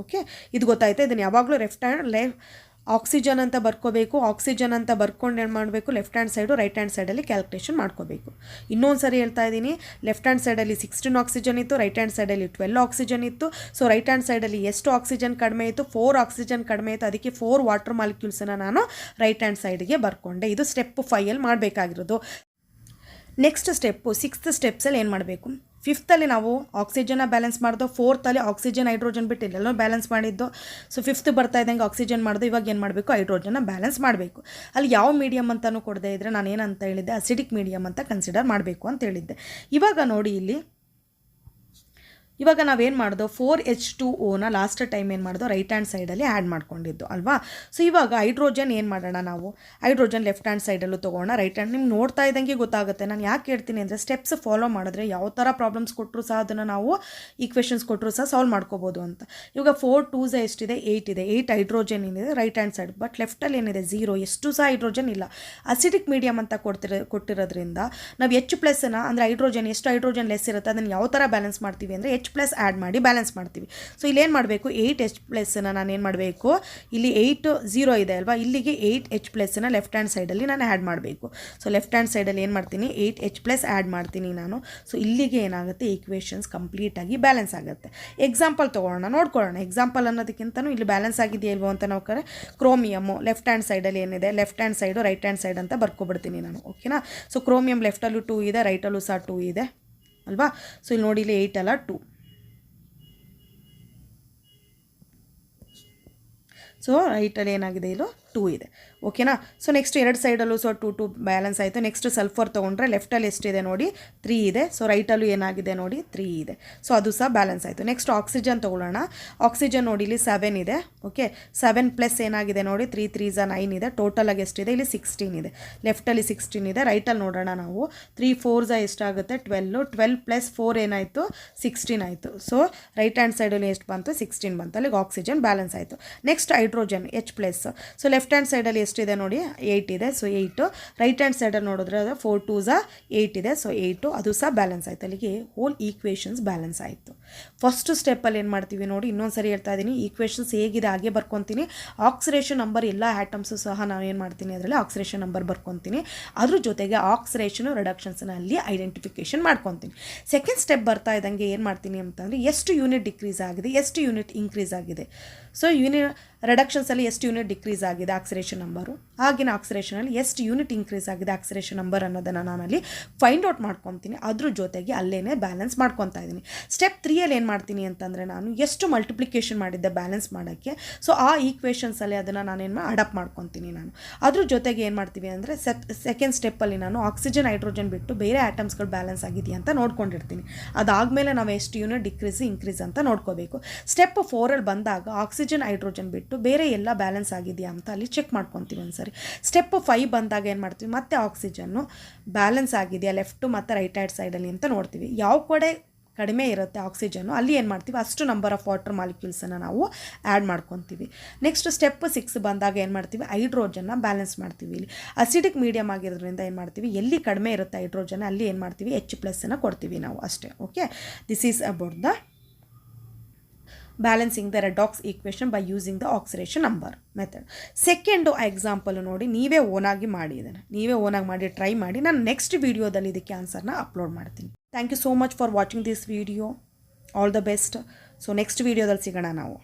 ಓಕೆ, ಇದು ಗೊತ್ತಾಯ್ತು. ಇದನ್ನು ಯಾವಾಗಲೂ ಆಕ್ಸಿಜನ್ ಅಂತ ಬರ್ಕೋಬೇಕು. ಆಕ್ಸಿಜನ್ ಅಂತ ಬರ್ಕೊಂಡು ಏನು ಮಾಡಬೇಕು, left hand side right hand ಸೈಡಲ್ಲಿ ಕ್ಯಾಲ್ಕುಲೇಷನ್ ಮಾಡ್ಕೋಬೇಕು. ಇನ್ನೊಂದು ಸರಿ ಹೇಳ್ತಾ ಇದ್ದೀನಿ, ಲೆಫ್ಟ್ ಹ್ಯಾಂಡ್ ಸೈಡಲ್ಲಿ 16 ಆಕ್ಸಿಜನ್ ಇತ್ತು, ರೈಟ್ ಹ್ಯಾಂಡ್ ಸೈಡಲ್ಲಿ 12 ಆಕ್ಸಿಜನ್ ಇತ್ತು. ಸೊ ರೈಟ್ ಹ್ಯಾಂಡ್ ಸೈಡಲ್ಲಿ ಎಷ್ಟು ಆಕ್ಸಿಜನ್ ಕಡಿಮೆ ಇತ್ತು? 4 ಆಕ್ಸಿಜನ್ ಕಡಿಮೆ ಇತ್ತು, ಅದಕ್ಕೆ 4 ವಾಟರ್ ಮಾಲಿಕ್ಯೂಲ್ಸನ್ನು ನಾನು ರೈಟ್ ಹ್ಯಾಂಡ್ ಸೈಡ್ಗೆ ಬರ್ಕೊಂಡೆ. ಇದು ಸ್ಟೆಪ್ 5 ಮಾಡಬೇಕಾಗಿರೋದು. ನೆಕ್ಸ್ಟ್ ಸ್ಟೆಪ್ಪು 6th ಸ್ಟೆಪ್ಸಲ್ಲಿ ಏನು ಮಾಡಬೇಕು, 5th ನಾವು ಆಕ್ಸಿಜನ್ನ ಬ್ಯಾಲೆನ್ಸ್ ಮಾಡಿದೋ, 4th ಆಕ್ಸಿಜನ್ ಹೈಡ್ರೋಜನ್ ಬಿಟ್ಟು ಎಲ್ಲೆಲ್ಲೋ ಬ್ಯಾಲೆನ್ಸ್ ಮಾಡಿದ್ದು. ಸೊ 5th ಬರ್ತಾ ಇದ್ದಂಗೆ ಆಕ್ಸಿಜನ್ ಮಾಡಿದ್ದು, ಇವಾಗ ಏನು ಮಾಡಬೇಕು, ಹೈಡ್ರೋಜನ್ನ ಬ್ಯಾಲೆನ್ಸ್ ಮಾಡಬೇಕು. ಅಲ್ಲಿ ಯಾವ ಮೀಡಿಯಮ್ ಅಂತಲೂ ಕೊಡದೇ ಇದ್ದರೆ ನಾನು ಏನಂತ ಹೇಳಿದ್ದೆ, ಅಸಿಡಿಕ್ ಮೀಡಿಯಮ್ ಅಂತ ಕನ್ಸಿಡರ್ ಮಾಡಬೇಕು ಅಂತ ಹೇಳಿದ್ದೆ. ಇವಾಗ ನೋಡಿ ಇಲ್ಲಿ ಇವಾಗ ನಾವೇನು ಮಾಡಿದೋ 4H2Oನ ಲಾಸ್ಟ್ ಟೈಮ್ ಏನು ಮಾಡಿದೋ ರೈಟ್ ಹ್ಯಾಂಡ್ ಸೈಡಲ್ಲಿ ಆ್ಯಡ್ ಮಾಡ್ಕೊಂಡಿದ್ದು ಅಲ್ವಾ. ಸೊ ಇವಾಗ ಹೈಡ್ರೋಜನ್ ಏನು ಮಾಡೋಣ ನಾವು, ಹೈಡ್ರೋಜನ್ ಲೆಫ್ಟ್ ಹ್ಯಾಂಡ್ ಸೈಡಲ್ಲೂ ತೊಗೋಣ. ರೈಟ್ ಹ್ಯಾಂಡ್ ನಿಮ್ಗೆ ನೋಡ್ತಾ ಇದ್ದಂಗೆ ಗೊತ್ತಾಗುತ್ತೆ. ನಾನು ಯಾಕೆ ಹೇಳ್ತೀನಿ ಅಂದರೆ ಸ್ಟೆಪ್ಸ್ ಫಾಲೋ ಮಾಡಿದ್ರೆ ಯಾವ ಥರ ಪ್ರಾಬ್ಲಮ್ಸ್ ಕೊಟ್ಟರು ಸಹ ಅದನ್ನು ನಾವು ಈಕ್ವೇಷನ್ಸ್ ಕೊಟ್ಟರು ಸಹ ಸಾಲ್ವ್ ಮಾಡ್ಕೋಬೋದು ಅಂತ. ಇವಾಗ 4 2 ಎಷ್ಟಿದೆ 8 ಇದೆ. 8 ಹೈಡ್ರೋಜನ್ ಏನಿದೆ ರೈಟ್ ಹ್ಯಾಂಡ್ ಸೈಡ್, ಬಟ್ ಲೆಫ್ಟಲ್ಲಿ ಏನಿದೆ 0, ಎಷ್ಟು ಸಹ ಹೈಡ್ರೋಜನ್ ಇಲ್ಲ. ಅಸಿಡಿಕ್ ಮೀಡಿಯಮ್ ಅಂತ ಕೊಟ್ಟಿರೋದ್ರಿಂದ ನಾವು H+ ಅಂದರೆ ಹೈಡ್ರೋಜನ್ ಎಷ್ಟು ಹೈಡ್ರೋಜನ್ ಲೆಸ್ ಇರುತ್ತೆ ಅದನ್ನು ಯಾವ ಥರ ಬ್ಯಾಲೆನ್ಸ್ ಮಾಡ್ತೀವಿ ಅಂದರೆ H+ ಆ್ಯಡ್ ಮಾಡಿ ಬ್ಯಾಲೆನ್ಸ್ ಮಾಡ್ತೀವಿ. ಸೊ ಇಲ್ಲೇನು ಮಾಡಬೇಕು, 8H+ ನಾನು ಏನು ಮಾಡಬೇಕು, ಇಲ್ಲಿ 8 0 ಇದೆ ಅಲ್ವಾ, ಇಲ್ಲಿಗೆ 8H+ ಲೆಫ್ಟ್ ಹ್ಯಾಂಡ್ ಸೈಡಲ್ಲಿ ನಾನು ಆ್ಯಡ್ ಮಾಡಬೇಕು. ಸೊ ಲೆಫ್ಟ್ ಹ್ಯಾಂಡ್ ಸೈಡಲ್ಲಿ ಏನು ಮಾಡ್ತೀನಿ, 8H+ ಆ್ಯಡ್ ಮಾಡ್ತೀನಿ ನಾನು. ಸೊ ಇಲ್ಲಿಗೆ ಏನಾಗುತ್ತೆ, ಈಕ್ವೇಷನ್ಸ್ ಕಂಪ್ಲೀಟಾಗಿ ಬ್ಯಾಲೆನ್ಸ್ ಆಗುತ್ತೆ. ಎಕ್ಸಾಂಪಲ್ ತೊಗೊಳ್ಳೋಣ, ನೋಡ್ಕೊಳ್ಳೋಣ. ಎಕ್ಸಾಂಪಲ್ ಅನ್ನೋದಕ್ಕಿಂತಲೂ ಇಲ್ಲಿ ಬ್ಯಾಲೆನ್ಸ್ ಆಗಿದೆಯಲ್ವೋ ಅಂತ ನಾವು ಕ್ರೋಮಿಯಮ್ಮು ಲೆಫ್ಟ್ ಹ್ಯಾಂಡ್ ಸೈಡಲ್ಲಿ ಏನಿದೆ, left hand side right hand side ಅಂತ ಬರ್ಕೊಬಿಡ್ತೀನಿ ನಾನು. ಓಕೆನಾ. ಸೊ ಕ್ರೋಮಿಯಮ್ ಲೆಫ್ಟಲ್ಲೂ 2 ಇದೆ, ರೈಟಲ್ಲೂ ಸಹ 2 ಇದೆ ಅಲ್ವಾ. ಸೊ ಇಲ್ಲಿ ನೋಡಿ, ಇಲ್ಲಿ 8 ಅಲ್ಲ 2. ಸೊ ರೈಟಲ್ಲಿ ಏನಾಗಿದೆ, ಇದು 2 ಇದೆ. ಓಕೆನಾ. ಸೊ ನೆಕ್ಸ್ಟ್ 2 ಸೈಡಲ್ಲೂ ಸೊ 2 2 ಬ್ಯಾಲೆನ್ಸ್ ಆಯಿತು. ನೆಕ್ಸ್ಟ್ ಸಲ್ಫರ್ ತೊಗೊಂಡ್ರೆ ಲೆಫ್ಟಲ್ಲಿ ಎಷ್ಟಿದೆ ನೋಡಿ 3 ಇದೆ. ಸೊ ರೈಟಲ್ಲೂ ಏನಾಗಿದೆ ನೋಡಿ 3 ಇದೆ. ಸೊ ಅದು ಸಹ ಬ್ಯಾಲೆನ್ಸ್ ಆಯಿತು. ನೆಕ್ಸ್ಟ್ ಆಕ್ಸಿಜನ್ ತೊಗೊಳ್ಳೋಣ. ಆಕ್ಸಿಜನ್ ನೋಡಿ ಇಲ್ಲಿ 7 ಇದೆ. ಓಕೆ, 7 ಪ್ಲಸ್ ಏನಾಗಿದೆ ನೋಡಿ 3 3 9 ಇದೆ. ಟೋಟಲಾಗಿ ಎಷ್ಟಿದೆ ಇಲ್ಲಿ 16 ಇದೆ. ಲೆಫ್ಟಲ್ಲಿ 16 ಇದೆ. ರೈಟಲ್ಲಿ ನೋಡೋಣ ನಾವು 3 4 ಎಷ್ಟಾಗುತ್ತೆ 12. 12 ಪ್ಲಸ್ 4 ಏನಾಯಿತು 16 ಆಯಿತು. ಸೊ ರೈಟ್ ಹ್ಯಾಂಡ್ ಸೈಡಲ್ಲಿ ಎಷ್ಟು ಬಂತು 16 ಬಂತು. ಅಲ್ಲಿಗೆ ಆಕ್ಸಿಜನ್ ಬ್ಯಾಲೆನ್ಸ್ ಆಯಿತು. Next hydrogen H+. So left hand ಸೈಡಲ್ಲಿ ಎಷ್ಟಿದೆ ನೋಡಿ 8 ಇದೆ. ಸೊ 8. ರೈಟ್ ಹ್ಯಾಂಡ್ ಸೈಡಲ್ಲಿ ನೋಡಿದ್ರೆ 4 2 8 ಇದೆ. ಸೊ 8 ಅದು ಸಹ ಬ್ಯಾಲೆನ್ಸ್ ಆಯಿತು. ಅಲ್ಲಿಗೆ ಹೋಲ್ ಈಕ್ವೇಷನ್ಸ್ ಬ್ಯಾಲೆನ್ಸ್ ಆಯಿತು. ಫಸ್ಟ್ ಸ್ಟೆಪ್ಪಲ್ಲಿ ಏನು ಮಾಡ್ತೀವಿ ನೋಡಿ, ಇನ್ನೊಂದು ಸರಿ ಹೇಳ್ತಾ ಇದ್ದೀನಿ, ಈಕ್ವೇಷನ್ಸ್ ಹೇಗಿದೆ ಹಾಗೆ ಬರ್ಕೊತೀನಿ. ಆಕ್ಸಿಡೇಷನ್ ನಂಬರ್ ಎಲ್ಲ ಆಟಮ್ಸು ಸಹ ನಾನು ಏನು ಮಾಡ್ತೀನಿ, ಅದರಲ್ಲಿ ಆಕ್ಸಿಡೇಷನ್ ನಂಬರ್ ಬರ್ಕೊತೀನಿ. ಅದ್ರ ಜೊತೆಗೆ ಆಕ್ಸಿಡೇಷನು ರಿಡಕ್ಷನ್ಸ್ನ ಅಲ್ಲಿ ಐಡೆಂಟಿಫಿಕೇಷನ್ ಮಾಡ್ಕೊತೀನಿ. ಸೆಕೆಂಡ್ ಸ್ಟೆಪ್ ಬರ್ತಾ ಇದ್ದಂಗೆ ಏನು ಮಾಡ್ತೀನಿ ಅಂತಂದರೆ ಎಷ್ಟು ಯೂನಿಟ್ ಡಿಕ್ರೀಸ್ ಆಗಿದೆ, ಎಷ್ಟು ಯೂನಿಟ್ ಇನ್ಕ್ರೀಸ್ ಆಗಿದೆ. ಸೊ ರಿಡಕ್ಷನ್ಸಲ್ಲಿ ಎಷ್ಟು ಯೂನಿಟ್ ಡಿಕ್ರೀಸ್ ಆಗಿದೆ ಆಕ್ಸಿಡೇಷನ್ ನಂಬರು, ಆಗಿನ ಆಕ್ಸಿಡೇಷನಲ್ಲಿ ಎಷ್ಟು ಯೂನಿಟ್ ಇನ್ಕ್ರೀಸ್ ಆಗಿದೆ ಆಕ್ಸಿಡೇಷನ್ ನಂಬರ್ ಅನ್ನೋದನ್ನು ನಾನಲ್ಲಿ ಫೈಂಡ್ ಔಟ್ ಮಾಡ್ಕೊತೀನಿ. ಅದ್ರ ಜೊತೆಗೆ ಅಲ್ಲೇ ಬ್ಯಾಲೆನ್ಸ್ ಮಾಡ್ಕೊತಾ ಇದ್ದೀನಿ. ಸ್ಟೆಪ್ 3ಯಲ್ಲಿ ಏನು ಮಾಡ್ತೀನಿ ಅಂತಂದರೆ ನಾನು ಎಷ್ಟು ಮಲ್ಟಿಪ್ಲಿಕೇಶನ್ ಮಾಡಿದ್ದೆ ಬ್ಯಾಲೆನ್ಸ್ ಮಾಡೋಕ್ಕೆ. ಸೊ ಆ ಈಕ್ವೇಷನ್ಸಲ್ಲಿ ಅದನ್ನು ನಾನೇನು ಅಡಾಪ್ಟ್ ಮಾಡ್ಕೊತೀನಿ ನಾನು. ಅದ್ರ ಜೊತೆಗೆ ಏನು ಮಾಡ್ತೀವಿ ಅಂದರೆ ಸೆಕೆಂಡ್ ಸ್ಟೆಪ್ಪಲ್ಲಿ ನಾನು ಆಕ್ಸಿಜನ್ ಹೈಡ್ರೋಜನ್ ಬಿಟ್ಟು ಬೇರೆ ಆಟಮ್ಸ್ಗಳು ಬ್ಯಾಲೆನ್ಸ್ ಆಗಿದೆಯಾ ಅಂತ ನೋಡ್ಕೊಂಡಿರ್ತೀನಿ. ಅದಾದಮೇಲೆ ನಾವು ಎಷ್ಟು ಯೂನಿಟ್ ಡಿಕ್ರೀಸ್ ಇನ್ಕ್ರೀಸ್ ಅಂತ ನೋಡ್ಕೋಬೇಕು. ಸ್ಟೆಪ್ 4ರಲ್ಲಿ ಬಂದಾಗ ಆಕ್ಸಿಜನ್ ಹೈಡ್ರೋಜನ್ ಬಿಟ್ಟು ಬೇರೆ ಎಲ್ಲ ಬ್ಯಾಲೆನ್ಸ್ ಆಗಿದೆಯಾ ಅಂತ ಅಲ್ಲಿ ಚೆಕ್ ಮಾಡ್ಕೊತೀವಿ ಒಂದ್ಸರಿ. ಸ್ಟೆಪ್ 5 ಬಂದಾಗ ಏನು ಮಾಡ್ತೀವಿ, ಮತ್ತೆ ಆಕ್ಸಿಜನ್ನು ಬ್ಯಾಲೆನ್ಸ್ ಆಗಿದೆಯಾ ಲೆಫ್ಟು ಮತ್ತು ರೈಟ್ ಹ್ಯಾಂಡ್ ಸೈಡಲ್ಲಿ ಅಂತ ನೋಡ್ತೀವಿ. ಯಾವ ಕಡೆ ಕಡಿಮೆ ಇರುತ್ತೆ ಆಕ್ಸಿಜನ್ನು ಅಲ್ಲಿ ಏನು ಮಾಡ್ತೀವಿ, ಅಷ್ಟು ನಂಬರ್ ಆಫ್ ವಾಟರ್ ಮಾಲಿಕ್ಯೂಲ್ಸನ್ನು ನಾವು ಆ್ಯಡ್ ಮಾಡ್ಕೊತೀವಿ. ನೆಕ್ಸ್ಟ್ ಸ್ಟೆಪ್ 6 ಬಂದಾಗ ಏನು ಮಾಡ್ತೀವಿ, ಹೈಡ್ರೋಜನ್ನ ಬ್ಯಾಲೆನ್ಸ್ ಮಾಡ್ತೀವಿ. ಇಲ್ಲಿ ಅಸಿಡಿಕ್ ಮೀಡಿಯಮ್ ಆಗಿರೋದ್ರಿಂದ ಏನು ಮಾಡ್ತೀವಿ, ಎಲ್ಲಿ ಕಡಿಮೆ ಇರುತ್ತೆ ಹೈಡ್ರೋಜನ್ ಅಲ್ಲಿ ಏನು ಮಾಡ್ತೀವಿ H+ ಕೊಡ್ತೀವಿ ನಾವು ಅಷ್ಟೇ. Okay, this is about the balancing the redox equation by using the oxidation number method. Second example ನೋಡಿ, ನೀವೇ ಓನಾಗಿ ಮಾಡಿ, ಇದನ್ನು ನೀವೇ ಓನಾಗಿ ಮಾಡಿ ಟ್ರೈ ಮಾಡಿ. ನಾನು ನೆಕ್ಸ್ಟ್ ವೀಡಿಯೋದಲ್ಲಿ ಇದಕ್ಕೆ ಆನ್ಸರ್ನ ಅಪ್ಲೋಡ್ ಮಾಡ್ತೀನಿ. Thank you so much for watching this video. All the best. So next ವೀಡಿಯೋದಲ್ಲಿ ಸಿಗೋಣ ನಾವು.